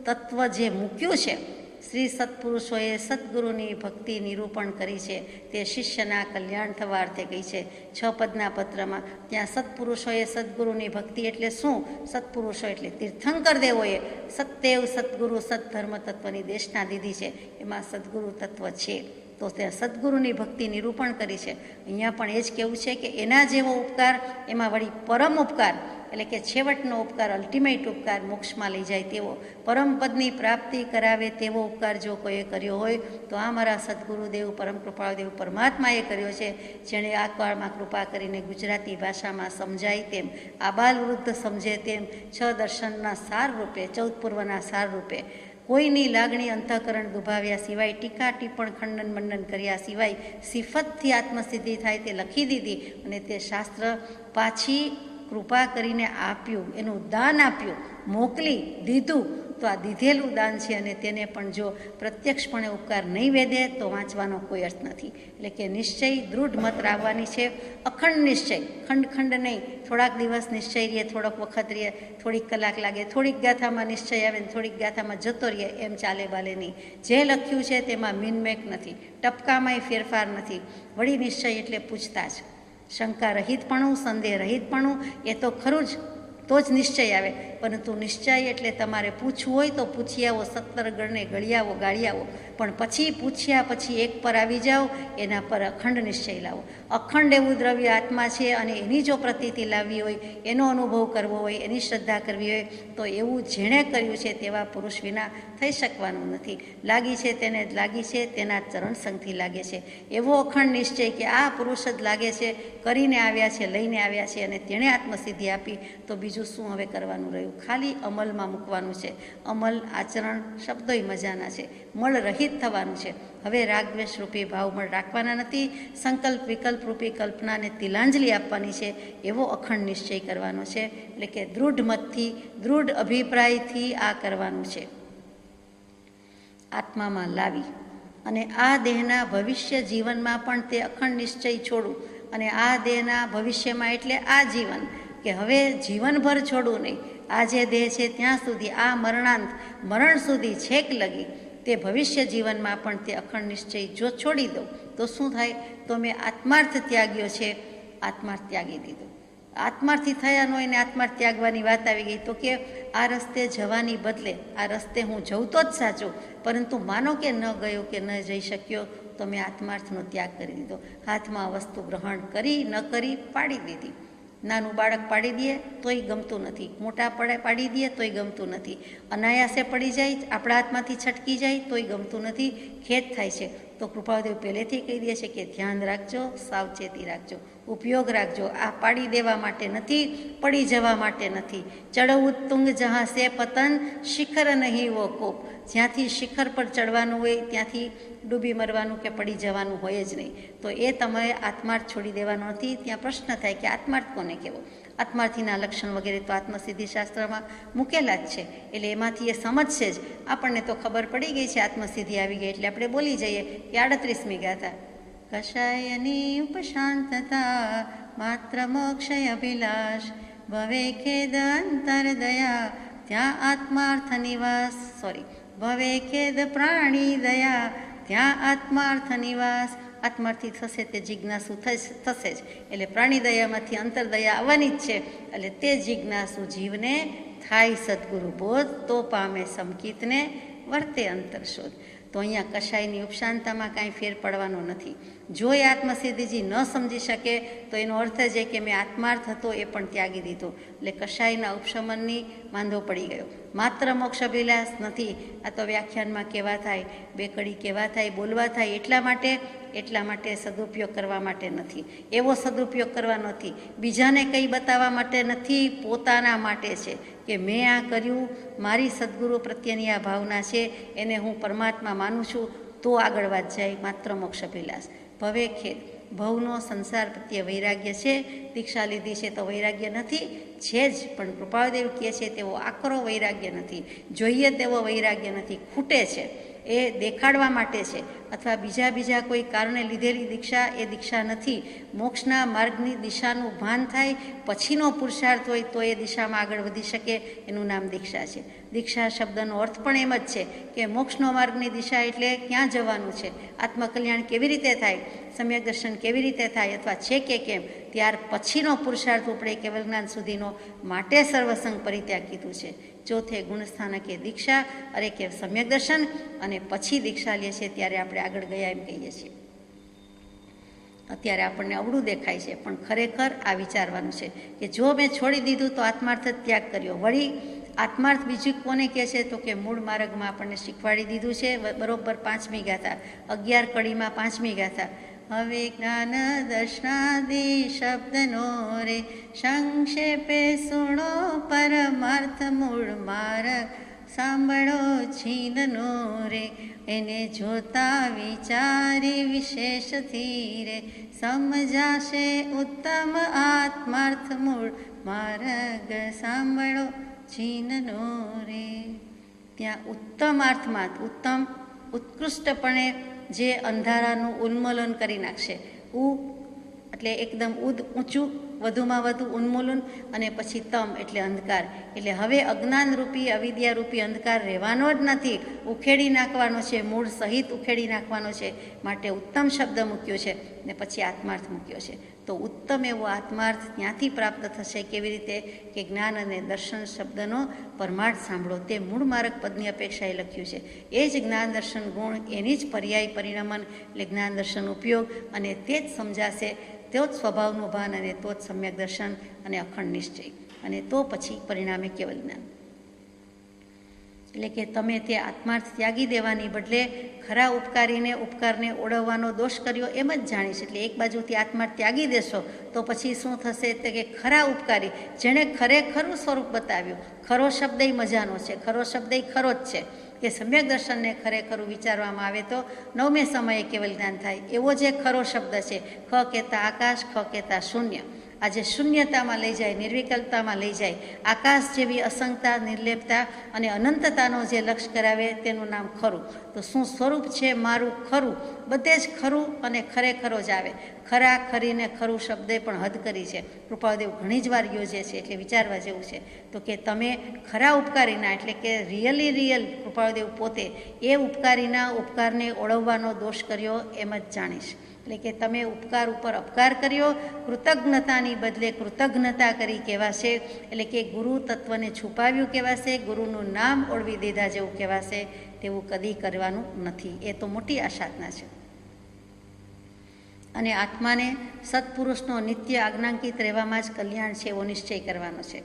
S1: તત્વ જે મૂક્યું છે, શ્રી સત્પુરુષોએ સદગુરુની ભક્તિ નિરૂપણ કરી છે, તે શિષ્યના કલ્યાણ થવા અર્થે કહી છે 6 પદના પત્રમાં. ત્યાં સત્પુરુષોએ સદગુરુની ભક્તિ એટલે શું? સત્પુરુષો એટલે તીર્થંકર દેવોએ સત્દેવ, સદગુરુ, સદધર્મ તત્વની દેશના દીધી છે, એમાં સદગુરુ તત્વ છે. તો ત્યાં સદગુરુની ભક્તિ નિરૂપણ કરી છે. અહીંયા પણ એ જ કહેવું છે કે એના જેવો ઉપકાર, એમાં વળી પરમ ઉપકાર એટલે કે છેવટનો ઉપકાર, અલ્ટિમેટ ઉપકાર, મોક્ષમાં લઈ જાય તેવો, પરમપદની પ્રાપ્તિ કરાવે તેવો ઉપકાર જો કોઈએ કર્યો હોય તો આ મારા સદગુરુદેવ, પરમ કૃપાળદેવ પરમાત્માએ કર્યો છે, જેણે આ કાળમાં કૃપા કરીને ગુજરાતી ભાષામાં સમજાય તેમ, આબાલ વૃદ્ધ સમજે તેમ 6 દર્શનના સાર રૂપે, 14 પૂર્વના સાર રૂપે, કોઈની લાગણી અંતઃકરણ દુભાવ્યા સિવાય, ટીકા ટિપ્પણ ખંડન મંડન કર્યા સિવાય સિફતથી આત્મસિદ્ધિ થાય તે લખી દીધી અને તે શાસ્ત્ર પાછી કૃપા કરીને આપ્યું, એનું દાન આપ્યું, મોકલી દીધું. તો આ દીધેલું દાન છે અને તેને પણ જો પ્રત્યક્ષપણે ઉપકાર નહીં વેદે તો વાંચવાનો કોઈ અર્થ નથી. એટલે કે નિશ્ચય, દૃઢ મત રાખવાની છે, અખંડ નિશ્ચય, ખંડ ખંડ નહીં. થોડાક દિવસ નિશ્ચય રહીએ, થોડોક વખત રહીએ, થોડીક કલાક લાગે, થોડીક ગાથામાં નિશ્ચય આવે ને થોડીક ગાથામાં જતો રહીએ, એમ ચાલે બાલે નહીં. જે લખ્યું છે તેમાં મીનમેક નથી, ટપકામાંય ફેરફાર નથી. વળી નિશ્ચય એટલે પૂછતાછ, શંકા રહિતપણું, સંદેહ રહિતપણું, એ તો ખરું જ, તો જ નિશ્ચય આવે. પરંતુ નિશ્ચય એટલે તમારે પૂછવું હોય તો પૂછી આવો, 17 ગણને ગળી આવો, ગાળી આવો, પણ પછી પૂછ્યા પછી એક પર આવી જાઓ, એના પર અખંડ નિશ્ચય લાવો. અખંડ એવું દ્રવ્ય આત્મા છે અને એની જો પ્રતીતિ લાવવી હોય, એનો અનુભવ કરવો હોય, એની શ્રદ્ધા કરવી હોય તો એવું જેણે કર્યું છે તેવા પુરુષ વિના થઈ શકવાનું નથી. લાગી છે તેને જ લાગી છે, તેના ચરણ સંગથી લાગે છે. એવો અખંડ નિશ્ચય કે આ પુરુષ જ લાગે છે, કરીને આવ્યા છે, લઈને આવ્યા છે અને તેણે આત્મસિદ્ધિ આપી, તો બીજું શું હવે કરવાનું રહ્યું? ખાલી અમલમાં મૂકવાનું છે. અમલ, આચરણ, શબ્દોય મજાના છે. મળ રહિત થવાનું છે. હવે રાગદ્વેષ રૂપી ભાવમળ રાખવાના નથી. સંકલ્પ વિકલ્પ રૂપી કલ્પનાને તિલાંજલિ આપવાની છે. એવો અખંડ નિશ્ચય કરવાનો છે. એટલે કે દૃઢ મતથી, દૃઢ અભિપ્રાયથી આ કરવાનું છે. આત્મામાં લાવી અને આ દેહના ભવિષ્ય જીવનમાં પણ તે અખંડ નિશ્ચય છોડું. અને આ દેહના ભવિષ્યમાં એટલે આ જીવન, કે હવે જીવનભર છોડવું નહીં. આ જે દેહ છે ત્યાં સુધી, આ મરણાંત, મરણ સુધી છેક લગી તે ભવિષ્ય જીવનમાં પણ તે અખંડ નિશ્ચય જો છોડી દઉં તો શું થાય? તો મેં આત્માર્થ ત્યાગ્યો છે, આત્માર્થ ત્યાગી દીધો. આત્માર્થી થયા ન હોય ને આત્માર્થ ત્યાગવાની વાત આવી ગઈ તો કે આ રસ્તે જવાની બદલે આ રસ્તે હું જઉં તો જ સાચું, પરંતુ માનો કે ન ગયો કે ન જઈ શક્યો તો મેં આત્માર્થનો ત્યાગ કરી દીધો. હાથમાં વસ્તુ ગ્રહણ કરી ન કરી પાડી દીધી. નાનું બાળક પાડી દે તોય ગમતું નથી, મોટા પાડી દે તોય ગમતું નથી, અનાયાસે પડી જાય, આપણા હાથમાંથી છટકી જાય તોય ગમતું નથી, ખેદ થાય છે. તો કૃપાદેવ પહેલેથી કહી દે છે કે ધ્યાન રાખજો, સાવચેતી રાખજો, ઉપયોગ રાખજો. આ પાડી દેવા માટે નથી, પડી જવા માટે નથી. ચડવું તુંગ જહાં સે પતન, શિખર નહીં વો કોપ. જ્યાંથી શિખર પર ચડવાનું હોય ત્યાંથી ડૂબી મરવાનું કે પડી જવાનું હોય જ નહીં. તો એ તમારે આત્માર્થ છોડી દેવાનો નથી. ત્યાં પ્રશ્ન થાય કે આત્માર્થ કોને કહેવો? આત્માર્થીના લક્ષણ વગેરે તો આત્મસિદ્ધિ શાસ્ત્રમાં મૂકેલા જ છે. એટલે એમાંથી એ સમજશે જ. આપણને તો ખબર પડી ગઈ છે આત્મસિદ્ધિ આવી ગઈ એટલે આપણે બોલી જઈએ કે 38મી ગાથા. કષાયની ઉપશાંતતા માત્ર મોક્ષય અભિલાષ, ભવે ખેદ અંતર દયા ત્યાં આત્માર્થ નિવાસ. ભવે ખેદ પ્રાણી દયા ત્યાં આત્માર્થ નિવાસ. આત્માર્થી થશે તે જિજ્ઞાસુ થશે જ. એટલે પ્રાણી દયામાંથી અંતરદયા આવવાની જ છે. એટલે તે જિજ્ઞાસુ જીવને થાય સદગુરુ બોધ, તો પામે સમકિતને વર્તે અંતર શોધ. તો અહીંયા કશાયની ઉપશાંતામાં કાંઈ ફેર પડવાનો નથી. જો એ આત્મસિદ્ધિજી ન સમજી શકે તો એનો અર્થ જ કે મેં આત્માર્થ હતો એ પણ ત્યાગી દીધો. એટલે કશાયના ઉપશમનની વાંધો પડી ગયો. માત્ર મોક્ષ અભિલાષ નથી. આ તો વ્યાખ્યાનમાં કેવા થાય, બે કડી કેવા થાય, બોલવા થાય એટલા માટે સદુપયોગ કરવા માટે નથી. એવો સદુપયોગ કરવા નથી. બીજાને કંઈ બતાવવા માટે નથી, પોતાના માટે છે કે મેં આ કર્યું, મારી સદગુરુ પ્રત્યેની આ ભાવના છે, એને હું પરમાત્મા માનું છું, તો આગળ વાત જાય. માત્ર મોક્ષ અભિલાષ. ભવે ખેદ, ભવનો સંસાર પ્રત્યે વૈરાગ્ય છે. દીક્ષા લીધી છે તો વૈરાગ્ય નથી, છે જ, પણ કૃપાળદેવ કહે છે તેવો આકરો વૈરાગ્ય નથી, જોઈએ તેવો વૈરાગ્ય નથી, ખૂટે છે. એ દેખાડવા માટે છે, અથવા બીજા કોઈ કારણે લીધેલી દીક્ષા એ દીક્ષા નથી. મોક્ષના માર્ગની દિશાનું ભાન થાય પછીનો પુરુષાર્થ હોય તો એ દિશામાં આગળ વધી શકે, એનું નામ દીક્ષા છે. દીક્ષા શબ્દનો અર્થ પણ એમ જ છે કે મોક્ષનો માર્ગની દિશા એટલે ક્યાં જવાનું છે, આત્મકલ્યાણ કેવી રીતે થાય, સમ્યક દર્શન કેવી રીતે થાય, અથવા છે કે કેમ, ત્યાર પછીનો પુરુષાર્થ ઉપડે કેવલ જ્ઞાન સુધીનો, માટે સર્વસંગ પરિત્યાગ કીધું છે. ચોથે ગુણસ્થાનકે દીક્ષા, અરે કે સમ્યક દર્શન, અને પછી દીક્ષા લે છે ત્યારે આપણે આગળ ગયા એમ કહીએ છીએ. અત્યારે આપણને અવળું દેખાય છે, પણ ખરેખર આ વિચારવાનું છે કે જો મેં છોડી દીધું તો આત્માર્થ જ ત્યાગ કર્યો. વળી આત્માર્થ બીજું કોને કહે છે તો કે મૂળ માર્ગમાં આપણને શીખવાડી દીધું છે. બરોબર 5મી ગાથા, 11 કડીમાં 5મી ગાથા. હવે જ્ઞાન દર્શનાદિ શબ્દનો રે સંક્ષેપે સુણો પરમાર્થ મૂળ માર્ગ, સાંભળો છીનનો રે એને જોતા વિચારી વિશેષથી રે, સમજાશે ઉત્તમ આત્માર્થ મૂળ માર્ગ, સાંભળો છીનનો રે. ત્યાં ઉત્તમ અર્થમાં ઉત્તમ ઉત્કૃષ્ટપણે જે અંધારાનું ઉન્મૂલન કરી નાખશે. એટલે એકદમ ઊંચું, વધુમાં વધુ ઉન્મૂલન, અને પછી તમ એટલે અંધકાર. એટલે હવે અજ્ઞાનરૂપી અવિદ્યારૂપી અંધકાર રહેવાનો જ નથી, ઉખેડી નાખવાનો છે, મૂળ સહિત ઉખેડી નાખવાનો છે. માટે ઉત્તમ શબ્દ મૂક્યો છે ને પછી આત્માર્થ મૂક્યો છે. તો ઉત્તમ એવો આત્માર્થ ત્યાંથી પ્રાપ્ત થશે. કેવી રીતે? કે જ્ઞાન અને દર્શન શબ્દનો પરમાર્થ સાંભળો. તે મૂળ માર્ગ પદની અપેક્ષાએ લખ્યું છે. એ જ જ્ઞાન દર્શન ગુણ, એની જ પર્યાય પરિણમન એટલે જ્ઞાન દર્શન ઉપયોગ, અને તે જ સમજાશે. તો જ સ્વભાવનું ભાન, અને તો જ સમ્યક દર્શન અને અખંડ નિશ્ચય, અને તો પછી પરિણામે કેવલ જ્ઞાન. એટલે કે તમે તે આત્માર્થ ત્યાગી દેવાની બદલે ખરા ઉપકારને ઓળવવાનો દોષ કર્યો એમ જ જાણીશ. એટલે એક બાજુથી આત્માર્થ ત્યાગી દેશો તો પછી શું થશે તો કે ખરા ઉપકારી, જેણે ખરેખરું સ્વરૂપ બતાવ્યું. ખરો શબ્દ મજાનો છે, ખરો શબ્દ ખરો જ છે કે સમ્યક દર્શનને ખરેખરું વિચારવામાં આવે તો 9મે સમયે કેવલ જ્ઞાન થાય. એવો જે ખરો શબ્દ છે, ખ કહેતા આકાશ, ખ કહેતા શૂન્ય. આજે શૂન્યતામાં લઈ જાય, નિર્વિકલ્પતામાં લઈ જાય. આકાશ જેવી અસંગતા, નિર્લેપતા અને અનંતતાનો જે લક્ષ્ય કરાવે તેનું નામ ખરું. તો શું સ્વરૂપ છે મારું ખરું? બધે જ ખરું અને ખરેખરો જ આવે. ખરા, ખરીને ખરું શબ્દે પણ હદ કરી છે. કૃપાળદેવ ઘણી જ વાર યોજે છે, એટલે વિચારવા જેવું છે. તો કે તમે ખરા ઉપકારીના, એટલે કે રિયલ કૃપાળદેવ પોતે એ ઉપકારને ઓળવવાનો દોષ કર્યો એમ જ જાણીશ. એટલે કે તમે ઉપકાર ઉપર અપકાર કર્યો, કૃતજ્ઞતાની બદલે કૃતજ્ઞતા કરી કહેવાશે. એટલે કે ગુરુ તત્વને છુપાવ્યું કહેવાશે, ગુરુનું નામ ઓળવી દીધા જેવું કહેવાશે. તેવું કદી કરવાનું નથી. એ તો મોટી આસાધના છે. અને આત્માને સત્પુરુષનો નિત્ય આજ્ઞાંકિત રહેવામાં જ કલ્યાણ છે એવો નિશ્ચય કરવાનો છે.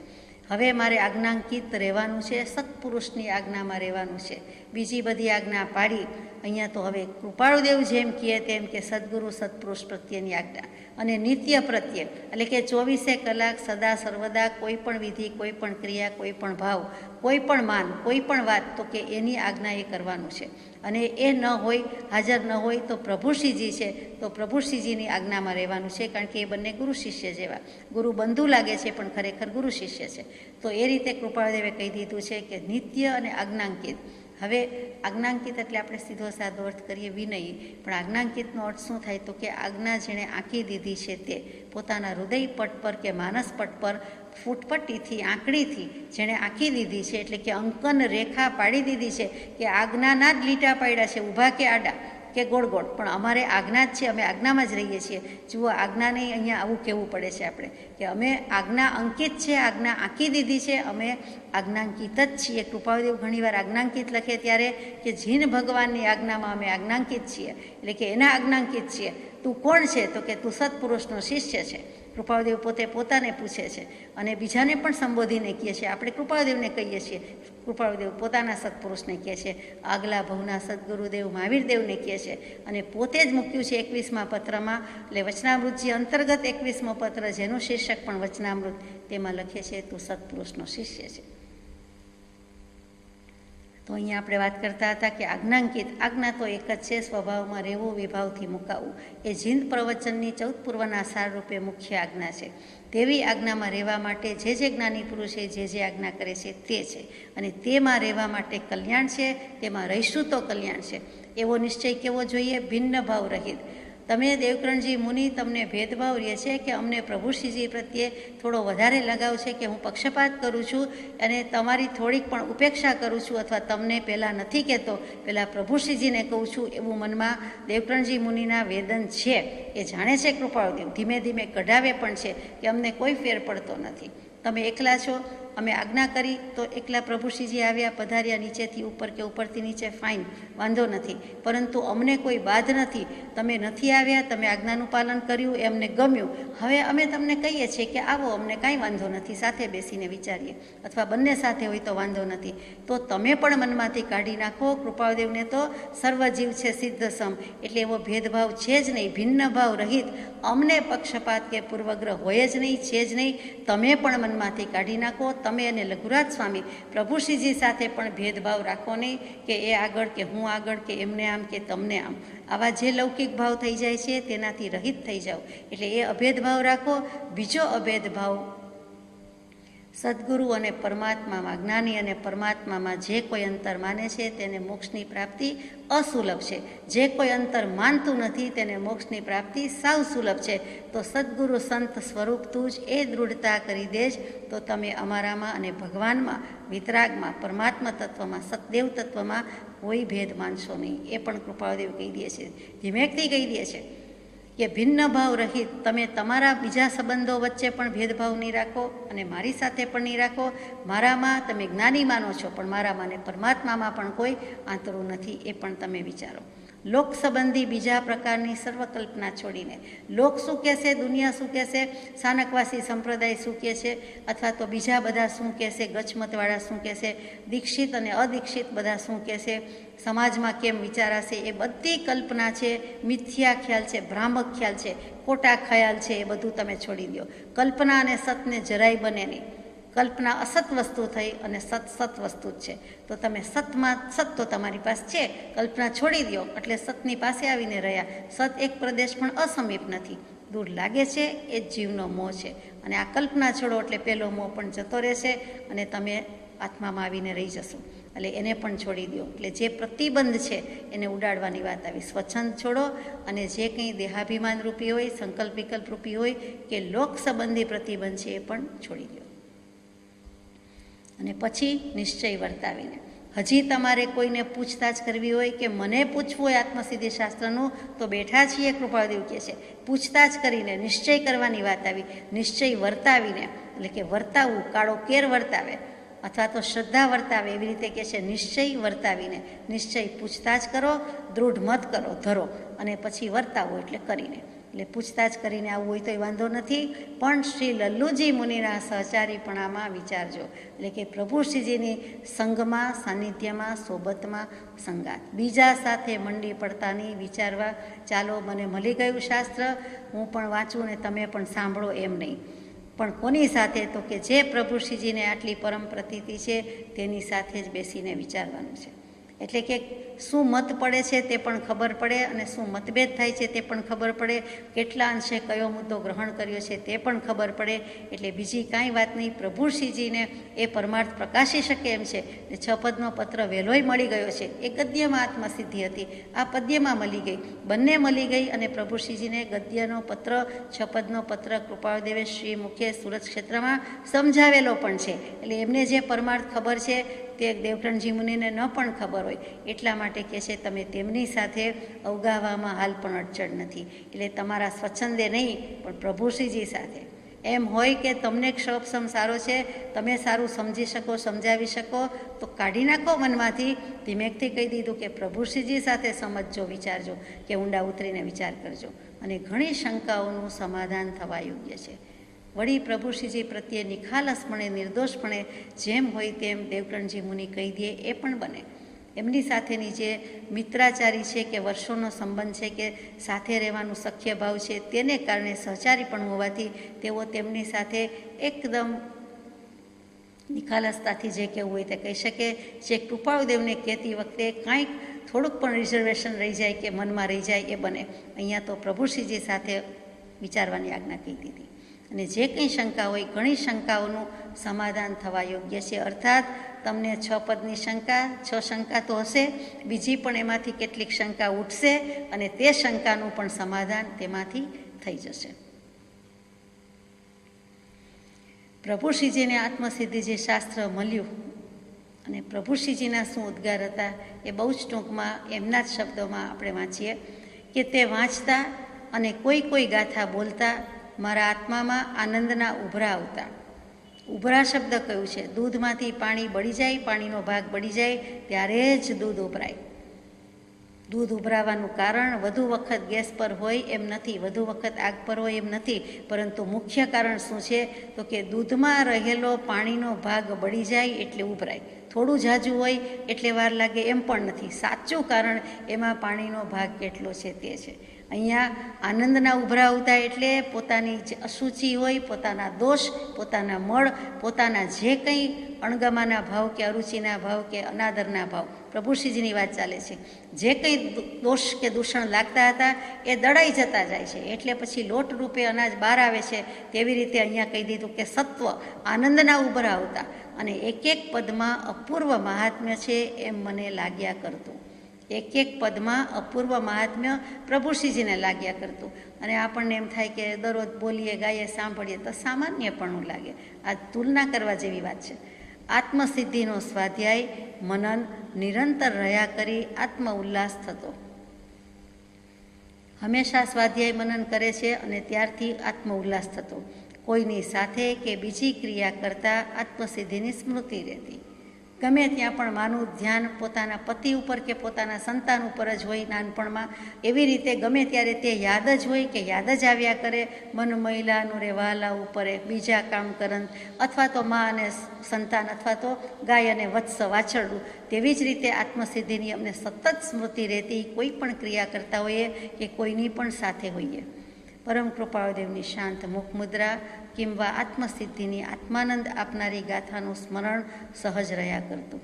S1: હવે મારે આજ્ઞાંકિત રહેવાનું છે, સત્પુરુષની આજ્ઞામાં રહેવાનું છે. બીજી બધી આજ્ઞા પાડી. અહીંયા તો હવે કૃપાળુદેવ જેમ કહે તેમ કે સદગુરુ સત્પુરુષ પ્રત્યેની આજ્ઞા અને નિત્ય પ્રત્યે, એટલે કે 24 કલાક સદા સર્વદા કોઈ પણ વિધિ, કોઈ પણ ક્રિયા, કોઈ પણ ભાવ, કોઈ પણ માન, કોઈ પણ વાત, તો કે એની આજ્ઞા એ કરવાનું છે. અને એ ન હોય, હાજર ન હોય તો પ્રભુશ્રીજી છે, તો પ્રભુશ્રીજીની આજ્ઞામાં રહેવાનું છે. કારણ કે એ બંને ગુરુ શિષ્ય જેવા, ગુરુ બંધુ લાગે છે પણ ખરેખર ગુરુ શિષ્ય છે. તો એ રીતે કૃપાળદેવે કહી દીધું છે કે નિત્ય અને આજ્ઞાંકિત. હવે આજ્ઞાંકિત એટલે આપણે સીધો સાદો અર્થ કરીએ વિનય, પણ આજ્ઞાંકિતનો અર્થ શું થાય? તો કે આજ્ઞા જેણે આંકી દીધી છે તે પોતાના હૃદય પટ પર કે માનસ પટ પર ફૂટપટ્ટીથી, આંકડીથી જેણે આંકી દીધી છે, એટલે કે અંકન રેખા પાડી દીધી છે કે આજ્ઞાના જ લીટા પાડ્યા છે, ઊભા કે આડા કે ગોળ ગોળ, પણ અમારે આજ્ઞા જ છે, અમે આજ્ઞામાં જ રહીએ છીએ. જુઓ, આજ્ઞાને અહીંયા આવું કહેવું પડે છે આપણે કે અમે આજ્ઞા અંકિત છે, આજ્ઞા આંકી દીધી છે, અમે આજ્ઞાંકિત જ છીએ. કૃપાળદેવ ઘણીવાર આજ્ઞાંકિત લખે ત્યારે કે જીન ભગવાનની આજ્ઞામાં અમે આજ્ઞાંકિત છીએ, એટલે કે એના આજ્ઞાંકિત છીએ. તું કોણ છે? તો કે તું સત્પુરુષનો શિષ્ય છે. કૃપાળદેવ પોતે પોતાને પૂછે છે અને બીજાને પણ સંબોધીને કહે છે. આપણે કૃપાળદેવને કહીએ છીએ, કૃપાળદેવ પોતાના સત્પુરુષને કહે છે, આગલા ભવના સદગુરુદેવ મહાવીરદેવને કહે છે, અને પોતે જ મૂક્યું છે 21મા પત્રમાં. એટલે વચનામૃતજી અંતર્ગત 21મો પત્ર, જેનું શીર્ષક પણ વચનામૃત, તેમાં લખે છે તું સત્પુરુષનો શિષ્ય છે. તો અહીંયા આપણે વાત કરતા હતા કે આજ્ઞાંકિત, આજ્ઞા તો એક જ છે, સ્વભાવમાં રહેવું, વિભાવથી મુકાવવું. એ જીંદ પ્રવચનની 14 પૂર્વના સારરૂપે મુખ્ય આજ્ઞા છે. તેવી આજ્ઞામાં રહેવા માટે જે જ્ઞાની પુરુષે જે આજ્ઞા કરે છે તે છે, અને તેમાં રહેવા માટે કલ્યાણ છે, તેમાં રહીશું તો કલ્યાણ છે. એવો નિશ્ચય કેવો જોઈએ? ભિન્ન ભાવ રહિત. તમે દેવકરણજી મુનિ, તમને ભેદભાવ રહે છે કે અમને પ્રભુશ્રીજી પ્રત્યે થોડો વધારે લગાવ છે, કે હું પક્ષપાત કરું છું અને તમારી થોડીક પણ ઉપેક્ષા કરું છું, અથવા તમને પહેલાં નથી કહેતો, પહેલાં પ્રભુશ્રીજીને કહું છું, એવું મનમાં દેવકરણજી મુનિના વેદન છે. એ જાણે છે કૃપાળદેવ, ધીમે ધીમે કઢાવે પણ છે કે અમને કોઈ ફેર પડતો નથી. તમે એકલા છો, અમે આજ્ઞા કરી તો એકલા પ્રભુશ્રીજી આવ્યા, પધાર્યા, નીચેથી ઉપર કે ઉપરથી નીચે, ફાઇન, વાંધો નથી, પરંતુ અમને કોઈ બાધ નથી. તમે નથી આવ્યા, તમે આજ્ઞાનું પાલન કર્યું, એ અમને ગમ્યું. હવે અમે તમને કહીએ છીએ કે આવો, અમને કાંઈ વાંધો નથી, સાથે બેસીને વિચારીએ, અથવા બંને સાથે હોય તો વાંધો નથી. તો તમે પણ મનમાંથી કાઢી નાખો. કૃપાળદેવને તો સર્વજીવ છે સિદ્ધ સમ, એટલે એવો ભેદભાવ છે જ નહીં, ભિન્ન ભાવ રહિત. અમને પક્ષપાત કે પૂર્વગ્રહ હોય જ નહીં, છે જ નહીં. તમે પણ મનમાંથી કાઢી નાખો. તમે અને લઘુરાજ સ્વામી પ્રભુશ્રીજી સાથે પણ ભેદભાવ રાખો નહીં, કે એ આગળ કે હું આગળ, કે એમને આમ કે તમને આમ. આવા જે લૌકિક ભાવ થઈ જાય છે તેનાથી રહિત થઈ જાઓ. એટલે એ અભેદભાવ રાખો. બીજો અભેદભાવ, સદગુરુ અને પરમાત્મામાં, જ્ઞાની અને પરમાત્મામાં જે કોઈ અંતર માને છે તેને મોક્ષની પ્રાપ્તિ અસુલભ છે. જે કોઈ અંતર માનતું નથી તેને મોક્ષની પ્રાપ્તિ સાવ સુલભ છે. તો સદગુરુ સંત સ્વરૂપ તું જ એ દૃઢતા કરી દેજ, તો તમે અમારામાં અને ભગવાનમાં, વિતરાગમાં, પરમાત્મા તત્વમાં, સતદેવ તત્વમાં કોઈ ભેદ માનશો નહીં. એ પણ કૃપાળદેવ કહી દે છે, ધીમેકથી કહી દે છે કે ભિન્ન ભાવ રહિત. તમે તમારા બીજા સંબંધો વચ્ચે પણ ભેદભાવ નહીં રાખો, અને મારી સાથે પણ નહીં રાખો. મારામાં તમે જ્ઞાની માનો છો, પણ મારામાં ને પરમાત્મામાં પણ કોઈ આંતરું નથી, એ પણ તમે વિચારો. લોક સંબંધી બીજા પ્રકારની સર્વકલ્પના છોડીને, લોક શું કહેશે, દુનિયા શું કહેશે, સ્થાનકવાસી સંપ્રદાય શું કહે છે, અથવા તો બીજા બધા શું કહેશે, ગચમતવાળા શું કહેશે, દીક્ષિત અને અદીક્ષિત બધા શું કહેશે, સમાજમાં કેમ વિચારાશે, એ બધી કલ્પના છે, મિથ્યા ખ્યાલ છે, ભ્રામક ખ્યાલ છે, ખોટા ખ્યાલ છે, એ બધું તમે છોડી દો. કલ્પના અને સતને જરાય બને નહીં. કલ્પના અસત વસ્તુ થઈ અને સત સત વસ્તુ જ છે. તો તમે સતમાં, સત તો તમારી પાસે છે, કલ્પના છોડી દો એટલે સતની પાસે આવીને રહ્યા. સત એક પ્રદેશ પણ અસમીપ નથી, દૂર લાગે છે, એ જ જીવનો મોહ છે. અને આ કલ્પના છોડો એટલે પહેલો મોહ પણ જતો રહેશે અને તમે આત્મામાં આવીને રહી જશો. એટલે એને પણ છોડી દો. એટલે જે પ્રતિબંધ છે એને ઉડાડવાની વાત આવી. સ્વચ્છંદ છોડો, અને જે કંઈ દેહાભિમાન રૂપી હોય, સંકલ્પ વિકલ્પ રૂપી હોય કે લોક સંબંધી પ્રતિબંધ છે એ પણ છોડી દો. અને પછી નિશ્ચય વર્તાવીને, હજી તમારે કોઈને પૂછતાછ કરવી હોય કે મને પૂછવું હોય આત્મસિદ્ધિ શાસ્ત્રનું, તો બેઠા છીએ, કૃપાળદેવ કહે છે. પૂછતાછ કરીને નિશ્ચય કરવાની વાત આવી. નિશ્ચય વર્તાવીને, એટલે કે વર્તાવવું, કાળો કેર વર્તાવે અથવા તો શ્રદ્ધા વર્તાવે, એવી રીતે કહે છે. નિશ્ચય વર્તાવીને, નિશ્ચય પૂછતાછ કરો, દૃઢ મત કરો, ધરો, અને પછી વર્તાવો એટલે કરીને. એટલે પૂછતાછ કરીને આવવું હોય તો એ વાંધો નથી, પણ શ્રી લલ્લુજી મુનિના સહચારીપણામાં વિચારજો. એટલે કે પ્રભુ શ્રીજીની સંગમાં, સાનિધ્યમાં, સોબતમાં સંગાત. બીજા સાથે મંડી પડતાની વિચારવા, ચાલો મને મળી ગયું શાસ્ત્ર, હું પણ વાંચું ને તમે પણ સાંભળો, એમ નહીં. પણ કોની સાથે? તો કે જે પ્રભુ શ્રીજીને આટલી પરમ પ્રતીતિ છે તેની સાથે જ બેસીને વિચારવાનું છે. એટલે કે શું મત પડે છે તે પણ ખબર પડે અને શું મતભેદ થાય છે તે પણ ખબર પડે, કેટલા અંશે કયો મુદ્દો ગ્રહણ કર્યો છે તે પણ ખબર પડે. એટલે બીજી કાંઈ વાત નહીં, પ્રભુ શ્રીજીને એ પરમાર્થ પ્રકાશી શકે એમ છે. ને 6 પદનો પત્ર વહેલોય મળી ગયો છે. એ ગદ્યમાં આત્મસિદ્ધિ હતી, આ પદ્યમાં મળી ગઈ, બંને મળી ગઈ. અને પ્રભુ શ્રીજીને ગદ્યનો પત્ર, 6 પદનો પત્ર કૃપાળદેવે શ્રી મુખે સુરત ક્ષેત્રમાં સમજાવેલો પણ છે. એટલે એમને જે પરમાર્થ ખબર છે તે દેવકણજી મુનિને ન પણ ખબર હોય, એટલા માટે કહે છે તમે તેમની સાથે અવગાહવામાં હાલ પણ અડચણ નથી. એટલે તમારા સ્વચ્છંદે નહીં, પણ પ્રભુ શ્રીજી સાથે એમ હોય કે તમને ક્ષોભસમ સારો છે, તમે સારું સમજી શકો, સમજાવી શકો, તો કાઢી નાખો મનમાંથી. ધીમેકથી કહી દીધું કે પ્રભુ શ્રીજી સાથે સમજજો, વિચારજો, કે ઊંડા ઉતરીને વિચાર કરજો, અને ઘણી શંકાઓનું સમાધાન થવા યોગ્ય છે. વળી પ્રભુ શ્રીજી પ્રત્યે નિખાલસપણે, નિર્દોષપણે જેમ હોય તેમ દેવકણજી મુનિ કહી દે એ પણ બને. એમની સાથેની જે મિત્રાચારી છે કે વર્ષોનો સંબંધ છે કે સાથે રહેવાનું સખ્ય ભાવ છે, તેને કારણે સહચારી પણ હોવાથી તેઓ તેમની સાથે એકદમ નિખાલસતાથી જે કહેવું હોય તે કહી શકે. જે કૃપાળુદેવને કહેતી વખતે કાંઈક થોડુંક પણ રિઝર્વેશન રહી જાય કે મનમાં રહી જાય એ બને. અહીંયા તો પ્રભુ શ્રીજી સાથે વિચારવાની આજ્ઞા કહી દીધી. અને જે કંઈ શંકા હોય, ઘણી શંકાઓનું સમાધાન થવા યોગ્ય છે. અર્થાત તમને 6 પદની શંકા, 6 શંકા તો હશે, બીજી પણ એમાંથી કેટલીક શંકા ઉઠશે અને તે શંકાનું પણ સમાધાન તેમાંથી થઈ જશે. પ્રભુ શ્રીજીને આત્મસિદ્ધિ જે શાસ્ત્ર મળ્યું અને પ્રભુ શ્રીજીના શું ઉદ્ગાર હતા એ બહુ જ ટૂંકમાં એમના જ શબ્દોમાં આપણે વાંચીએ કે તે વાંચતા અને કોઈ ગાથા બોલતા મારા આત્મામાં આનંદના ઉભરા આવતા. ઉભરા શબ્દ કયું છે? દૂધમાંથી પાણી બળી જાય, પાણીનો ભાગ બળી જાય ત્યારે જ દૂધ ઉભરાય. દૂધ ઉભરાવાનું કારણ વધુ વખત ગેસ પર હોય એમ નથી, વધુ વખત આગ પર હોય એમ નથી, પરંતુ મુખ્ય કારણ શું છે? તો કે દૂધમાં રહેલો પાણીનો ભાગ બળી જાય એટલે ઉભરાય. થોડું ઝાઝું હોય એટલે વાર લાગે એમ પણ નથી. સાચું કારણ એમાં પાણીનો ભાગ કેટલો છે તે છે. અહીંયા આનંદના ઉભરા આવતા એટલે પોતાની જે અશુચિ હોય, પોતાના દોષ, પોતાના મળ, પોતાના જે કંઈ અણગમાના ભાવ કે અરુચિના ભાવ કે અનાદરના ભાવ, પ્રભુ શ્રીજીની વાત ચાલે છે, જે કંઈ દોષ કે દૂષણ લાગતા હતા એ દળાઈ જતા જાય છે. એટલે પછી લોટ રૂપે અનાજ બહાર આવે છે. તેવી રીતે અહીંયા કહી દીધું કે સત્વ, આનંદના ઉભરા આવતા. અને એક પદમાં અપૂર્વ મહાત્મ્ય છે એમ મને લાગ્યા કરતું. એક પદમાં અપૂર્વ મહાત્મ્ય પ્રભુ શ્રીજીને લાગ્યા કરતું. અને આપણને એમ થાય કે દરરોજ બોલીએ, ગાઈએ, સાંભળીએ તો સામાન્ય પણ લાગે. આ તુલના કરવા જેવી વાત છે. આત્મસિદ્ધિનો સ્વાધ્યાય, મનન નિરંતર રહ્યા કરી આત્મ ઉલ્લાસ થતો. હંમેશા સ્વાધ્યાય મનન કરે છે અને ત્યારથી આત્મ ઉલ્લાસ થતો. કોઈની સાથે કે બીજી ક્રિયા કરતાં આત્મસિદ્ધિની સ્મૃતિ રહેતી. ગમે ત્યાં પણ માનું ધ્યાન પોતાના પતિ ઉપર કે પોતાના સંતાન ઉપર જ હોય નાનપણમાં, એવી રીતે ગમે ત્યારે તે યાદ જ હોય કે યાદ જ આવ્યા કરે. મન મહિલાનું રે વાલા ઉપર બીજા કામ કરન, અથવા તો મા અને સંતાન, અથવા તો ગાય અને વત્સ વાછરડું. તેવી જ રીતે આત્મસિદ્ધિની અમને સતત સ્મૃતિ રહેતી, કોઈ પણ ક્રિયા કરતા હોઈએ કે કોઈની પણ સાથે હોઈએ. પરમ કૃપાળુદેવની શાંત મુખમુદ્રા કિંવા આત્મસિદ્ધિની આત્માનંદ આપનારી ગાથાનું સ્મરણ સહજ રહ્યા કરતું.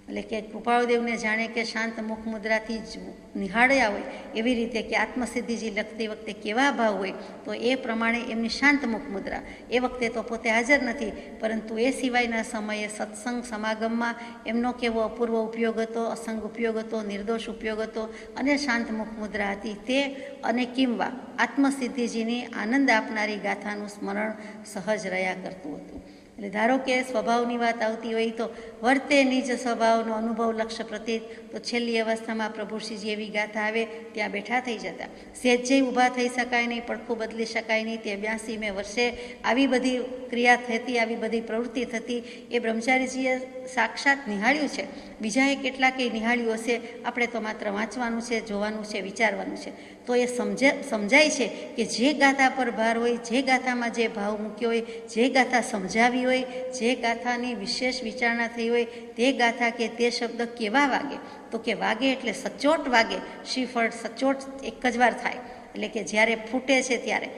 S1: એટલે કે કૃપાળુદેવને જાણે કે શાંત મુખમુદ્રાથી જ નિહાળ્યા હોય એવી રીતે કે આત્મસિદ્ધિજી લખતી વખતે કેવા ભાવ હોય તો એ પ્રમાણે એમની શાંત મુખમુદ્રા. એ વખતે તો પોતે હાજર નથી, પરંતુ એ સિવાયના સમયે સત્સંગ સમાગમમાં એમનો કેવો અપૂર્વ ઉપયોગ હતો, અસંગ ઉપયોગ હતો, નિર્દોષ ઉપયોગ હતો અને શાંત મુખમુદ્રા હતી તે. અને કિંવા આત્મસિદ્ધિજીની આનંદ આપનારી ગાથાનું સ્મરણ સહજ રહ્યા કરતું હતું. એટલે ધારો કે સ્વભાવની વાત આવતી હોય તો વર્તે નિજ સ્વભાવનો અનુભવ લક્ષ્ય પ્રતીત, તો છેલ્લી અવસ્થામાં પ્રભુ શ્રીજી એવી ગાથા આવે ત્યાં બેઠા થઈ જતા. સહેજે ઊભા થઈ શકાય નહીં, પડખું બદલી શકાય નહીં, તે 82મે વર્ષે આવી બધી ક્રિયા થતી, આવી બધી પ્રવૃત્તિ થતી. એ બ્રહ્મચારીજીએ સાક્ષાત નિહાળ્યું છે. બીજાએ કેટલાકે નિહાળ્યું હશે, આપણે તો માત્ર વાંચવાનું છે, જોવાનું છે, વિચારવાનું છે. તો એ સમજાય છે કે જે ગાથા પર ભાર હોય, જે ગાથામાં જે ભાવ મૂક્યો હોય, જે ગાથા સમજાવી હોય, જે ગાથાની વિશેષ વિચારણા થઈ હોય, તે ગાથા કે તે શબ્દ કેવા વાગે, તો કે વાગે એટલે સચોટ વાગે. શ્રીફળ સચોટ એક જ વાર થાય, એટલે કે જ્યારે ફૂટે છે ત્યારે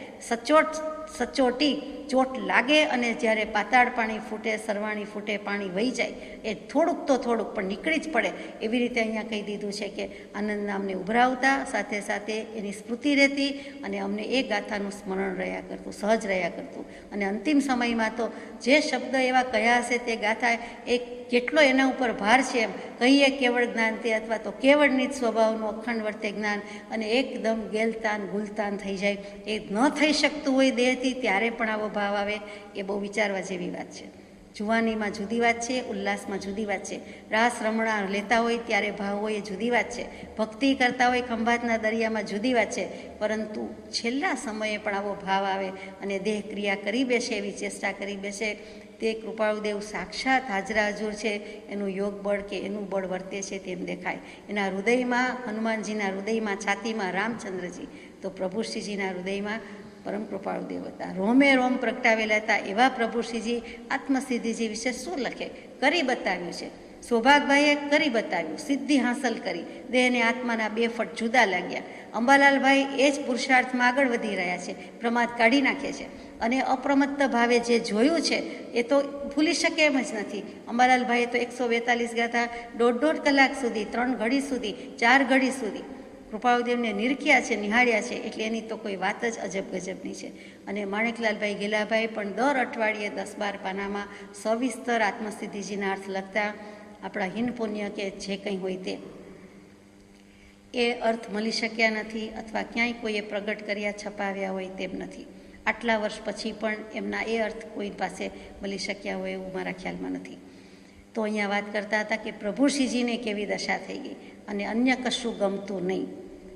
S1: સચોટી ચોટ લાગે, અને જ્યારે પાતાળ પાણી ફૂટે, સરવાણી ફૂટે, પાણી વહી જાય, એ થોડુંક તો થોડુંક પણ નીકળી જ પડે. એવી રીતે અહીંયા કહી દીધું છે કે આનંદ નામને ઉભરાવતા, સાથે સાથે એની સ્મૃતિ રહેતી, અને અમને એ ગાથાનું સ્મરણ રહ્યા કરતું, સહજ રહ્યા કરતું. અને અંતિમ સમયમાં તો જે શબ્દ એવા કયા હશે તે ગાથા એ કેટલો એના ઉપર ભાર છે એમ કહીએ કેવળ જ્ઞાન તે, અથવા તો કેવળની જ સ્વભાવનું અખંડ વર્તે જ્ઞાન, અને એકદમ ગેલતાન ગુલતાન થઈ જાય. એ ન થઈ શકતું હોય દેહથી ત્યારે પણ આવો ભાવ આવે, એ બહુ વિચારવા જેવી વાત છે. જુવાનીમાં જુદી વાત છે, ઉલ્લાસમાં જુદી વાત છે. રાસ રમણા લેતા હોય ત્યારે ભાવ હોય એ જુદી વાત છે. ભક્તિ કરતા હોય ખંભાતના દરિયામાં જુદી વાત છે. પરંતુ છેલ્લા સમયે પણ આવો ભાવ આવે અને દેહ ક્રિયા કરી બેસે, એવી ચેષ્ટા કરી બેસે, તે કૃપાળુદેવ સાક્ષાત હાજરા હજુર છે. એનું યોગ બળ કે એનું બળ વર્તે છે તેમ દેખાય. એના હૃદયમાં હનુમાનજીના હૃદયમાં, છાતીમાં રામચંદ્રજી, તો પ્રભુશ્રીજીના હૃદયમાં પરમ કૃપાળુદેવ હતા. રોમે રોમ પ્રગટાવેલા હતા. એવા પ્રભુશ્રીજી આત્મસિદ્ધિજી વિશે શું લખે, કરી બતાવ્યું છે. સૌભાગભાઈએ કરી બતાવ્યું, સિદ્ધિ હાંસલ કરી, દેહને આત્માના 2 ફટ જુદા લાગ્યા. અંબાલાલભાઈ એ જ પુરુષાર્થમાં આગળ વધી રહ્યા છે, પ્રમાદ કાઢી નાખે છે. અને અપ્રમત્ત ભાવે જે જોયું છે એ તો ભૂલી શકે એમ જ નથી. અંબાલાલભાઈએ તો 142 ગાથા 1.5 કલાક સુધી, 3 ઘડી સુધી, 4 ઘડી સુધી કૃપાળુદેવને નિરખ્યા છે, નિહાળ્યા છે. એટલે એની તો કોઈ વાત જ અજબ ગજબની છે. અને માણેકલાલભાઈ ગેલાભાઈ પણ દર અઠવાડિયે 10-12 પાનામાં સવિસ્તર આત્મસિદ્ધિજીના અર્થ લખતા. આપણા હિન પુણ્ય કે જે કંઈ હોય તે એ અર્થ મળી શક્યા નથી, અથવા ક્યાંય કોઈએ પ્રગટ કર્યા, છપાવ્યા હોય તેમ નથી. આટલા વર્ષ પછી પણ એમના એ અર્થ કોઈ પાસે મળી શક્યા હોય એવું મારા ખ્યાલમાં નથી. તો અહીંયા વાત કરતા હતા કે પ્રભુશ્રીજીને કેવી દશા થઈ ગઈ, અને અન્ય કશું ગમતું નહીં,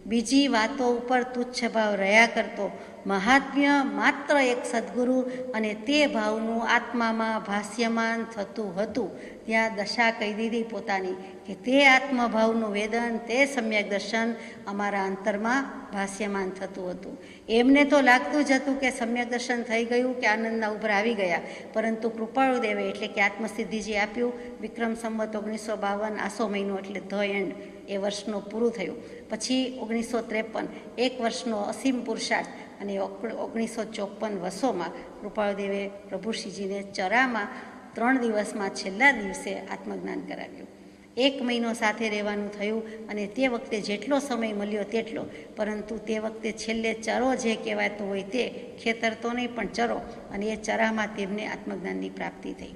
S1: બીજી વાતો ઉપર તુચ્છ ભાવ રહ્યા કરતો, મહાત્મ્ય માત્ર એક સદ્ગુરુ અને તે ભાવનું આત્મામાં ભાષ્યમાન થતું હતું. ત્યાં દશા કહી દીધી પોતાની કે તે આત્મભાવનું વેદન, તે સમ્યક દર્શન અમારા અંતરમાં ભાષ્યમાન થતું હતું. એમને તો લાગતું જ હતું કે સમ્યક દર્શન થઈ ગયું, કે આનંદના ઉભરા આવી ગયા. પરંતુ કૃપાળુદેવે એટલે કે આત્મસિદ્ધિજી આપ્યું. વિક્રમ સંવત 1952 આસો મહિનો એટલે ધ એન્ડ, એ વર્ષનું પૂરું થયું. પછી 1953 એક વર્ષનો અસીમ પુરુષાર્થ, અને 1954 વર્ષોમાં કૃપાળુદેવે પ્રભુશ્રીજીને ચરામાં 3 દિવસમાં છેલ્લા દિવસે આત્મજ્ઞાન કરાવ્યું. 1 મહિનો સાથે રહેવાનું થયું, અને તે વખતે જેટલો સમય મળ્યો તેટલો, પરંતુ તે વખતે છેલ્લે ચરો જે કહેવાતો હોય તે, ખેતર તો નહીં પણ ચરો, અને એ ચરામાં તેમને આત્મજ્ઞાનની પ્રાપ્તિ થઈ.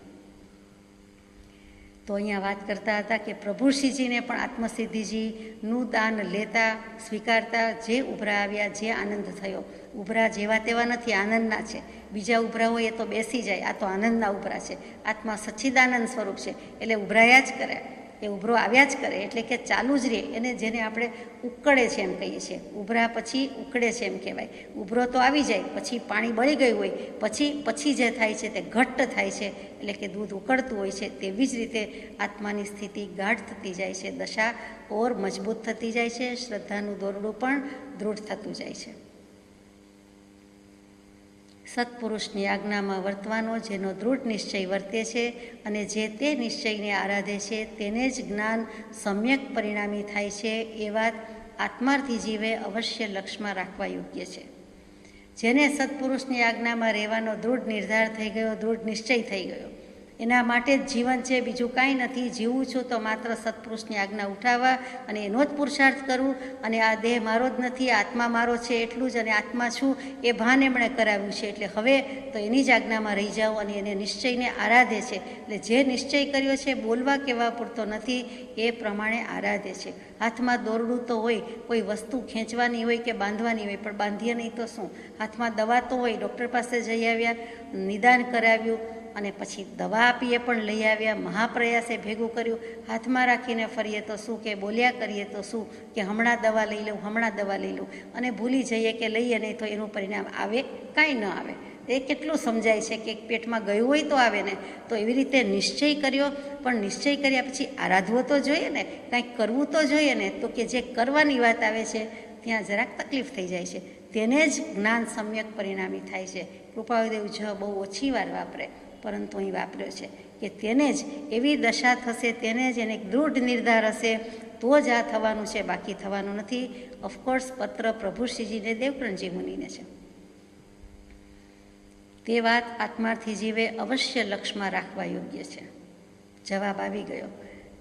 S1: તો અહીંયા વાત કરતા હતા કે પ્રભુશ્રીજીને પણ આત્મસિદ્ધિજીનું દાન લેતા, સ્વીકારતા, જે ઉભરા આવ્યા, જે આનંદ થયો. ઉભરા જેવા તેવા નથી, આનંદના છે. બીજા ઉભરા હોય એ તો બેસી જાય, આ તો આનંદના ઉભરા છે. આત્મા સચ્ચિદાનંદ સ્વરૂપ છે, એટલે ઉભરાયા જ કરે, એ ઉભરો આવ્યા જ કરે, એટલે કે ચાલુ જ રહે. એને જેને આપણે ઉકળે છે એમ કહીએ છીએ, ઉભરા પછી ઉકળે છે એમ કહેવાય. ઉભરો તો આવી જાય, પછી પાણી બળી ગયું હોય, પછી જે થાય છે તે ઘટ્ટ થાય છે, એટલે કે દૂધ ઉકળતું હોય છે. તેવી જ રીતે આત્માની સ્થિતિ ગાઢ થતી જાય છે, દશા ઓર મજબૂત થતી જાય છે, શ્રદ્ધાનું દોરડું પણ દૃઢ થતું જાય છે. સત્પુરુષની આજ્ઞામાં વર્તવાનો જેનો દૃઢ નિશ્ચય વર્તે છે, અને જે તે નિશ્ચયને આરાધે છે, તેને જ જ્ઞાન સમ્યક પરિણામી થાય છે. એ વાત આત્માર્થી જીવે અવશ્ય લક્ષમાં રાખવા યોગ્ય છે. જેને સત્પુરુષની આજ્ઞામાં રહેવાનો દૃઢ નિર્ધાર થઈ ગયો, દૃઢ નિશ્ચય થઈ ગયો, એના માટે જ જીવન છે, બીજું કાંઈ નથી. જીવું છું તો માત્ર સત્પુરુષની આજ્ઞા ઉઠાવવા અને એનો જ પુરુષાર્થ કરવું, અને આ દેહ મારો જ નથી, આત્મા મારો છે એટલું જ, અને આત્મા છું એ ભાન એમણે કરાવ્યું છે. એટલે હવે તો એની જ આજ્ઞામાં રહી જાઓ, અને એને નિશ્ચયને આરાધે છે. એટલે જે નિશ્ચય કર્યો છે બોલવા કહેવા પૂરતો નથી, એ પ્રમાણે આરાધે છે. હાથમાં દોરડું તો હોય, કોઈ વસ્તુ ખેંચવાની હોય કે બાંધવાની હોય, પણ બાંધીએ નહીં તો શું? હાથમાં દવા તો હોય, ડૉક્ટર પાસે જઈ આવ્યા, નિદાન કરાવ્યું, અને પછી દવા આપીએ પણ લઈ આવ્યા, મહાપ્રયાસે ભેગું કર્યું. હાથમાં રાખીને ફરીએ તો શું, કે બોલ્યા કરીએ તો શું, કે હમણાં દવા લઈ લઉં, હમણાં દવા લઈ લઉં, અને ભૂલી જઈએ કે લઈએ નહીં તો એનું પરિણામ આવે, કાંઈ ન આવે. એ કેટલું સમજાય છે કે પેટમાં ગયું હોય તો આવે ને. તો એવી રીતે નિશ્ચય કર્યો, પણ નિશ્ચય કર્યા પછી આરાધવો તો જોઈએ ને, કાંઈક કરવું તો જોઈએ ને. તો કે જે કરવાની વાત આવે છે ત્યાં જરાક તકલીફ થઈ જાય છે. તેને જ જ્ઞાન સમ્યક પરિણામી થાય છે. કૃપાળુદેવ જ બહુ ઓછી વાર વાપરે, પરંતુ અહીં વાપર્યો છે કે તેને જ એવી દશા થશે, તેને જ એને દૃઢ નિર્ધાર હશે તો જ આ થવાનું છે, બાકી થવાનું નથી. ઓફકોર્સ પત્ર પ્રભુશ્રીજીને દેવકરણજી મુનિને છે. તે વાત આત્માર્થી જીવે અવશ્ય લક્ષમાં રાખવા યોગ્ય છે. જવાબ આવી ગયો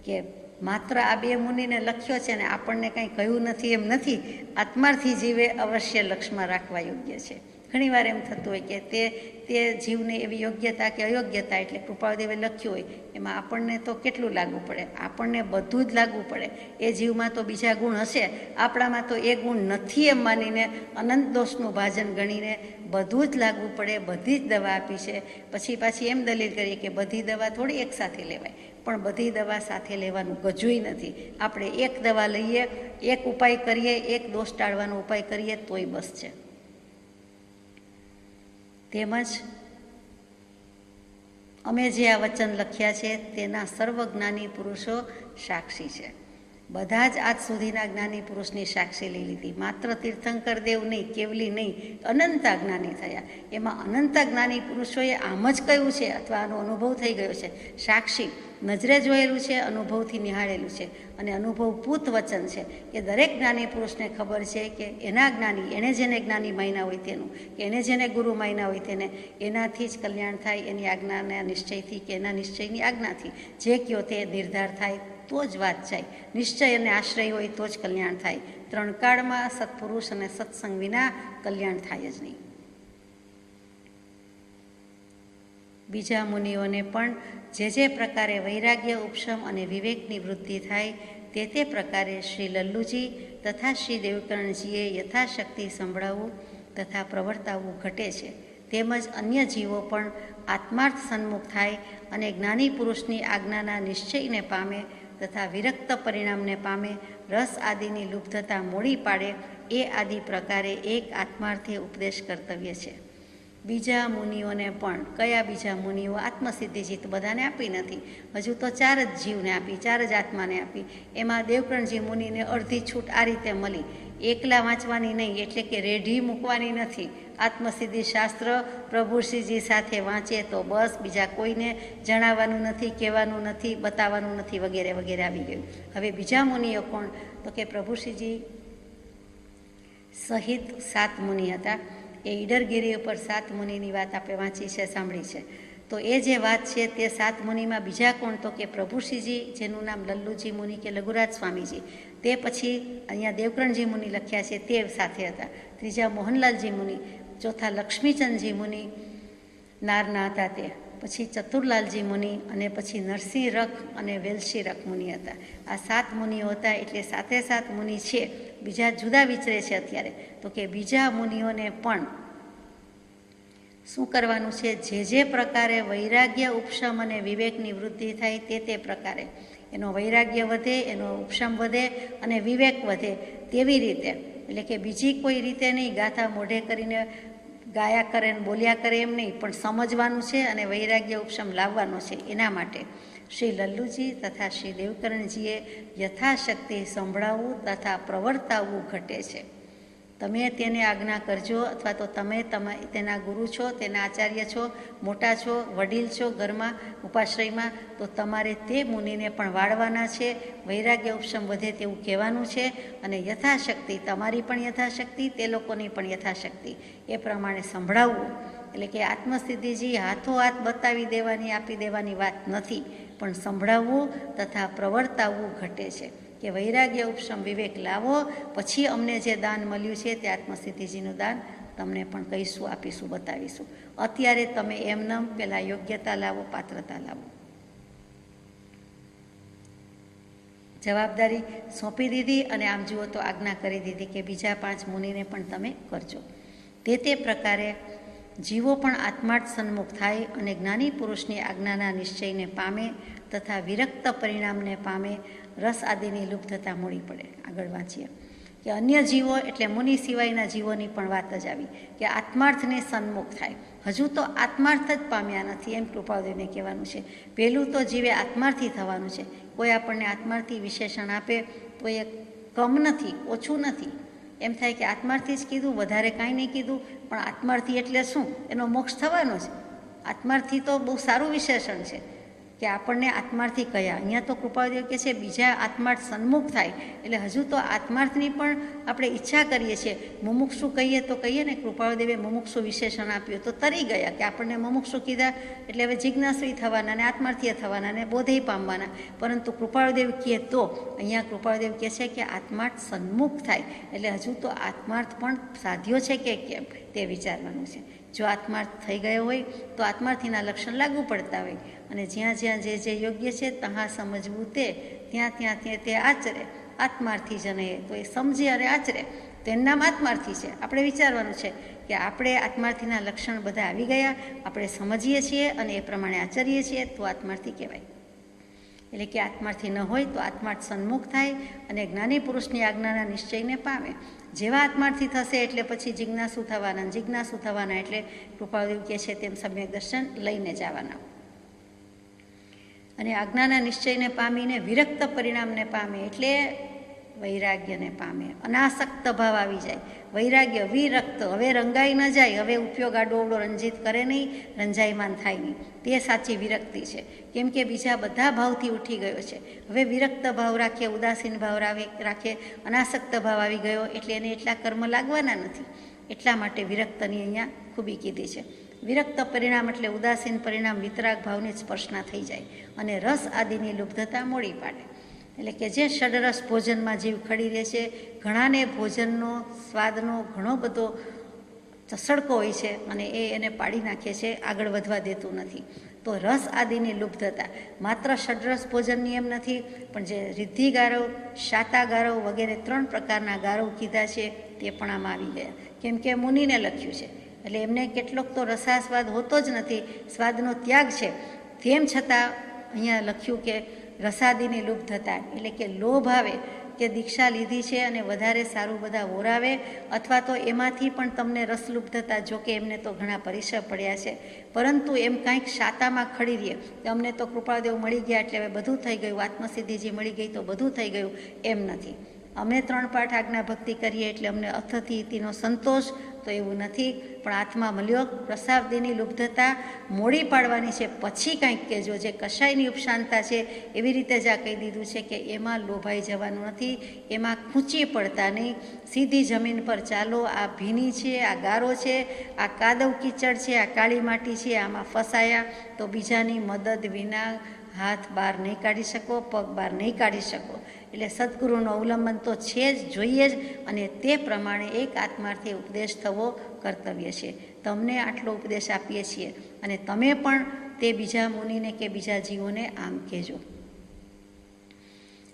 S1: કે માત્ર આ બે મુનિને લખ્યો છે ને આપણને કંઈ કહ્યું નથી એમ નથી. આત્માર્થી જીવે અવશ્ય લક્ષમાં રાખવા યોગ્ય છે. ઘણીવાર એમ થતું હોય કે તે જીવને એવી યોગ્યતા કે અયોગ્યતા એટલે કૃપાળુદેવે લખ્યું હોય એમાં આપણને તો કેટલું લાગવું પડે? આપણને બધું જ લાગવું પડે. એ જીવમાં તો બીજા ગુણ હશે, આપણામાં તો એ ગુણ નથી એમ માનીને અનંત દોષનું ભાજન ગણીને બધું જ લાગવું પડે. બધી જ દવા આપી છે, પછી પાછી એમ દલીલ કરીએ કે બધી દવા થોડી એકસાથે લેવાય, પણ બધી દવા સાથે લેવાનું ગજુય નથી. આપણે એક દવા લઈએ, એક ઉપાય કરીએ, એક દોષ ટાળવાનો ઉપાય કરીએ તોય બસ છે. તેમજ અમે જે આ વચન લખ્યા છે તેના સર્વજ્ઞાની પુરુષો સાક્ષી છે. બધા જ આજ સુધીના જ્ઞાની પુરુષની સાક્ષી લઈ લીધી. માત્ર તીર્થંકર દેવ નહીં, કેવલી નહીં, અનંતા જ્ઞાની થયા. એમાં અનંતા જ્ઞાની પુરુષોએ આમ જ કહ્યું છે અથવા આનો અનુભવ થઈ ગયો છે. સાક્ષી નજરે જોયેલું છે, અનુભવથી નિહાળેલું છે, અને અનુભવપૂત વચન છે કે દરેક જ્ઞાની પુરુષને ખબર છે કે એના જ્ઞાની, એણે જેને જ્ઞાની માન્યા હોય તેનું, કે એને જેને ગુરુ માન્યા હોય તેને, એનાથી જ કલ્યાણ થાય. એની આજ્ઞાના નિશ્ચયથી કે એના નિશ્ચયની આજ્ઞાથી જે કયો તે નિર્ધાર થાય તો જ વાત જાય. નિશ્ચય અને આશ્રય હોય તો જ કલ્યાણ થાય. ત્રણ કાળમાં સત્પુરુષ અને સત્સંગ વિના કલ્યાણ થાય જ નહીં. બીજા મુનિઓને પણ જે પ્રકારે વૈરાગ્ય, ઉપશમ અને વિવેકની વૃદ્ધિ થાય તે પ્રકારે શ્રી લલ્લુજી તથા શ્રી દેવકરણજીએ યથાશક્તિ સંભળાવવું તથા પ્રવર્તાવવું ઘટે છે. તેમજ અન્ય જીવો પણ આત્માર્થ સન્મુખ થાય અને જ્ઞાની પુરુષની આજ્ઞાના નિશ્ચયને પામે તથા વિરક્ત પરિણામને પામે, રસ આદિની લુપ્તતા મોડી પાડે, એ આદિ પ્રકારે એક આત્માર્થે ઉપદેશ કર્તવ્ય છે. બીજા મુનિઓને પણ, કયા બીજા મુનિઓ? આત્મસિદ્ધિજી તો બધાને આપી નથી, હજુ તો 4 જ જીવને આપી, 4 જ આત્માને આપી. એમાં દેવકરણજી મુનિને અડધી છૂટ આ રીતે મળી. એકલા વાંચવાની નહીં, એટલે કે રેઢી મૂકવાની નથી. આત્મસિદ્ધિ શાસ્ત્ર પ્રભુશ્રીજી સાથે વાંચે તો બસ, બીજા કોઈને જણાવવાનું નથી, કહેવાનું નથી, બતાવવાનું નથી, વગેરે વગેરે આવી ગયું. હવે બીજા મુનિઓ કોણ? તો કે પ્રભુશ્રીજી સહિત 7 મુનિ હતા. એ ઈડરગીરી ઉપર 7 મુનિની વાત આપણે વાંચી છે, સાંભળી છે. તો એ જે વાત છે તે 7 મુનિમાં બીજા કોણ? તો કે પ્રભુશ્રીજી, જેનું નામ લલ્લુજી મુનિ કે લઘુરાજ સ્વામીજી, તે પછી અહીંયા દેવકરણજી મુનિ લખ્યા છે તે સાથે હતા. ત્રીજા મોહનલાલજી મુનિ, ચોથા લક્ષ્મીચંદજી મુનિ નારના હતા તે, પછી ચતુરલાલજી મુનિ, અને પછી નરસિંહ રખ અને વેલશી રખ મુનિ હતા. આ 7 મુનિઓ હતા. એટલે 7 મુનિ છે. બીજા જુદા વિચરે છે અત્યારે. તો કે બીજા મુનિઓને પણ શું કરવાનું છે? જે પ્રકારે વૈરાગ્ય, ઉપશમ અને વિવેકની વૃદ્ધિ થાય તે પ્રકારે એનો વૈરાગ્ય વધે, એનો ઉપશમ વધે અને વિવેક વધે તેવી રીતે, એટલે કે બીજી કોઈ રીતે નહીં, ગાથા મોઢે કરીને ગાયા કરે ને બોલ્યા કરે એમ નહીં, પણ સમજવાનું છે અને વૈરાગ્ય ઉપશમ લાવવાનો છે. એના માટે શ્રી લલ્લુજી તથા શ્રી દેવકરણજીએ યથાશક્તિ સંભળાવવું તથા પ્રવર્તાવવું ઘટે છે. તમે તેને આજ્ઞા કરજો, અથવા તો તમે તેના ગુરુ છો, તેના આચાર્ય છો, મોટા છો, વડીલ છો ઘરમાં, ઉપાશ્રયમાં, તો તમારે તે મુનિને પણ વાળવાના છે. વૈરાગ્ય ઉપશમ વધે તેવું કહેવાનું છે. અને યથાશક્તિ, તમારી પણ યથાશક્તિ, તે લોકોની પણ યથાશક્તિ, એ પ્રમાણે સંભળાવવું. એટલે કે આત્મસિદ્ધિજી હાથોહાથ બતાવી દેવાની, આપી દેવાની વાત નથી, પણ સંભળાવવું તથા પ્રવર્તાવવું ઘટે છે. કે વૈરાગ્ય, ઉપશમ, વિવેક લાવો, પછી અમને જે દાન મળ્યું છે તે આત્મસિદ્ધિજીનું દાન તમને પણ કહીશું, આપીશું, બતાવીશું. અત્યારે તમે એમનેમ પહેલાં યોગ્યતા લાવો, પાત્રતા લાવો. જવાબદારી સોંપી દીધી અને આમ જુઓ તો આજ્ઞા કરી દીધી કે બીજા 5 મુનિને પણ તમે કરજો. તે પ્રકારે જીવો પણ આત્માર્થ સન્મુખ થાય અને જ્ઞાની પુરુષની આજ્ઞાના નિશ્ચયને પામે તથા વિરક્ત પરિણામને પામે, રસ આદિની લુપ્તતા મોડી પડે. આગળ વાંચીએ કે અન્ય જીવો એટલે મુનિ સિવાયના જીવોની પણ વાત જ આવી કે આત્માર્થને સન્મુખ થાય. હજુ તો આત્માર્થ જ પામ્યા નથી એમ કૃપાળુદેવને કહેવાનું છે. પહેલું તો જીવે આત્માર્થી થવાનું છે. કોઈ આપણને આત્માર્થી વિશેષણ આપે તો એ કમ નથી, ઓછું નથી, એમ થાય કે આત્માર્થી જ કીધું, વધારે કાંઈ નહીં કીધું. પણ આત્માર્થી એટલે શું? એનો મોક્ષ થવાનો છે. આત્માર્થી તો બહુ સારું વિશેષણ છે કે આપણને આત્માર્થી કયા. અહીંયા તો કૃપાળુદેવ કહે છે બીજા આત્માર્થ સન્મુખ થાય. એટલે હજુ તો આત્માર્થની પણ આપણે ઈચ્છા કરીએ છીએ. મુમુક્ષુ કહીએ તો કહીએ ને, કૃપાળુદેવે મુમુક્ષુ વિશેષણ આપ્યું તો તરી ગયા કે આપણને મુમુક્ષુ કીધા એટલે હવે જિજ્ઞાસુય થવાના ને આત્માર્થીય થવાના ને બોધેય પામવાના. પરંતુ કૃપાળુદેવ કહે તો અહીંયા કૃપાળુદેવ કહે છે કે આત્માર્થ સન્મુખ થાય. એટલે હજુ તો આત્માર્થ પણ સાધ્યો છે કે કેમ તે વિચારવાનું છે. જો આત્માર્થ થઈ ગયો હોય તો આત્માર્થીના લક્ષણ લાગુ પડતા હોય, અને જ્યાં જ્યાં જે યોગ્ય છે તહાં સમજવું ત્યાં તે આચરે. આત્માર્થી જને તો એ સમજે અને આચરે તો એનું નામ આત્માર્થી છે. આપણે વિચારવાનું છે કે આપણે આત્માર્થીના લક્ષણ બધા આવી ગયા, આપણે સમજીએ છીએ અને એ પ્રમાણે આચરીએ છીએ તો આત્માર્થી કહેવાય. એટલે કે આત્માર્થી ન હોય તો આત્માર્થ સન્મુખ થાય અને જ્ઞાની પુરુષની આજ્ઞાના નિશ્ચયને પામે. જેવા આત્માર્થી થશે એટલે પછી જિજ્ઞાસુ થવાના એટલે કૃપાળુદેવ કહે છે તેમ સમ્યક દર્શન લઈને જવાના. અને આજ્ઞાના નિશ્ચયને પામીને વિરક્ત પરિણામને પામે એટલે વૈરાગ્યને પામે. અનાસક્ત ભાવ આવી જાય. વૈરાગ્ય વિરક્ત, હવે રંગાઈ ન જાય, હવે ઉપયોગ આડોવડો રંજિત કરે નહીં, રંજાયમાન થાય નહીં. તે સાચી વિરક્તિ છે. કેમ કે બીજા બધા ભાવથી ઉઠી ગયો છે. હવે વિરક્ત ભાવ રાખે, ઉદાસીન ભાવ રાખે, અનાસક્ત ભાવ આવી ગયો એટલે એને એટલા કર્મ લાગવાના નથી. એટલા માટે વિરક્તની અહીંયા ખૂબી કીધી છે. વિરક્ત પરિણામ એટલે ઉદાસીન પરિણામ વિતરાગ ભાવની સ્પર્શના થઈ જાય અને રસ આદિની લુબ્ધતા મોડી પાડે. એટલે કે જે ષડરસ ભોજનમાં જીવ ખડી રહે છે, ઘણાને ભોજનનો સ્વાદનો ઘણો બધો ચસડકો હોય છે અને એને પાડી નાખે છે, આગળ વધવા દેતું નથી. તો રસ આદિની લુબ્ધતા માત્ર ષડરસ ભોજનની એમ નથી, પણ જે રિદ્ધિ ગારવ, શાતા ગારવ વગેરે 3 પ્રકારના ગારવ કીધા છે તે પણ આમાં આવી ગયા. કેમ કે મુનિને લખ્યું છે એટલે એમને કેટલોક તો રસાસ્વાદ હોતો જ નથી, સ્વાદનો ત્યાગ છે. તેમ છતાં અહીંયા લખ્યું કે રસાદીની લુબ્ધતા એટલે કે લોભ આવે કે દીક્ષા લીધી છે અને વધારે સારું બધા ઓરાવે, અથવા તો એમાંથી પણ તમને રસલુબ્ધતા, જો કે એમને તો ઘણા પરિસર પડ્યા છે, પરંતુ એમ કાંઈક શાતામાં ખડી રહીએ કે અમને તો કૃપાળુદેવ મળી ગયા એટલે હવે બધું થઈ ગયું, આત્મસિદ્ધિજી મળી ગઈ તો બધું થઈ ગયું, એમ નથી. અમે 3 પાઠ આજ્ઞા ભક્તિ કરીએ એટલે અમને અથથી ઇતિનો સંતોષ, તો એવું નથી. પણ હાથમાં મળ્યો પ્રસાદીની લુબ્ધતા મોડી પાડવાની છે, પછી કાંઈક કહેજો. જે કશાયની ઉપશાંતા છે એવી રીતે જ આ કહી દીધું છે કે એમાં લોભાઈ જવાનું નથી, એમાં ખૂંચી પડતા નહીં. સીધી જમીન પર ચાલો. આ ભીની છે, આ ગારો છે, આ કાદવ કીચડ છે, આ કાળી માટી છે, આમાં ફસાયા તો બીજાની મદદ વિના હાથ બહાર નહીં કાઢી શકો, પગ બહાર નહીં કાઢી શકો. એટલે સદગુરુનો અવલંબન તો છે જ, જોઈએ જ, અને તે પ્રમાણે એક આત્માર્થી ઉપદેશ થવો કર્તવ્ય છે. તમને આટલો ઉપદેશ આપીએ છીએ અને તમે પણ તે બીજા મુનિને કે બીજા જીવોને આમ કહેજો.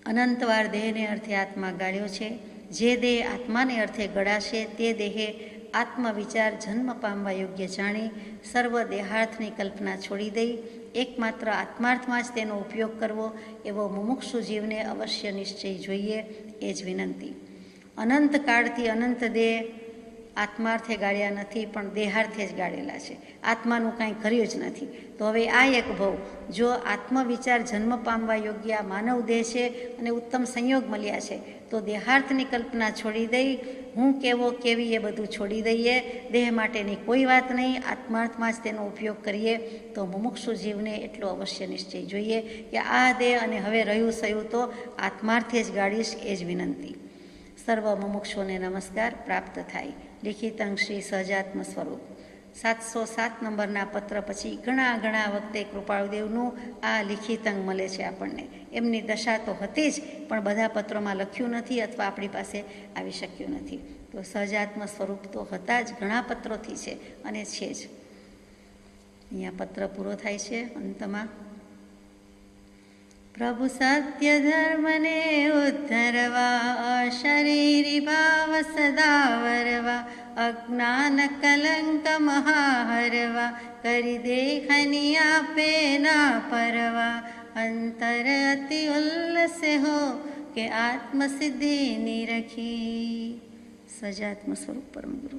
S1: અનંતવાર દેહને અર્થે આત્મા ગાળ્યો છે. જે દેહ આત્માને અર્થે ગળાશે તે દેહે આત્મવિચાર જન્મ પામવા યોગ્ય જાણી સર્વ દેહાર્થની કલ્પના છોડી દઈ એકમાત્ર આત્માર્થમાં જ તેનો ઉપયોગ કરવો એવો મુમુક્ષુ જીવને અવશ્ય નિશ્ચય જોઈએ, એ જ વિનંતી. અનંત કાળથી અનંત દેહ આત્માર્થે ગાળ્યા નથી, પણ દેહાર્થે જ ગાળેલા છે. આત્માનું કાંઈ કર્યું જ નથી. તો હવે આ એક ભવ, જો આત્મવિચાર જન્મ પામવા યોગ્ય માનવ દેહ છે અને ઉત્તમ સંયોગ મળ્યા છે, તો દેહાર્થની કલ્પના છોડી દઈ, હું કેવો કેવી એ બધું છોડી દઈએ, દેહ માટેની કોઈ વાત નહીં, આત્માર્થમાં જ તેનો ઉપયોગ કરીએ તો મુમુક્ષુ જીવને એટલો અવશ્ય નિશ્ચય જોઈએ કે આ દેહ અને હવે રહ્યું સયું તો આત્માર્થે જ ગાળીશ, એ જ વિનંતી. સર્વ મુમુક્ષુઓને નમસ્કાર પ્રાપ્ત થાય. લિખિતંગ શ્રી સહજાત્મ સ્વરૂપ 707 નંબરના પત્ર પછી ઘણા વખતે કૃપાળુદેવનું આ લિખિતંગ મળે છે આપણને. એમની દશા તો હતી જ, પણ બધા પત્રોમાં લખ્યું નથી અથવા આપણી પાસે આવી શક્યું નથી. તો સહજાત્મ સ્વરૂપ તો હતા જ, ઘણા પત્રોથી છે અને છે જ. અહીંયા પત્ર પૂરો થાય છે અંતમાં. પ્રભુ સત્ય ધર્મને ઉદ્ધરવા શરીરી ભાવ સદાવરવા અજ્ઞાન કલંક મહાહરવા કરી દેખની આપે ના પરવા અંતર અતિ ઉલ્લસે હો કે આત્મસિદ્ધિ નિરખી. સજાત્મ સ્વરૂપ પરમ ગુરુ.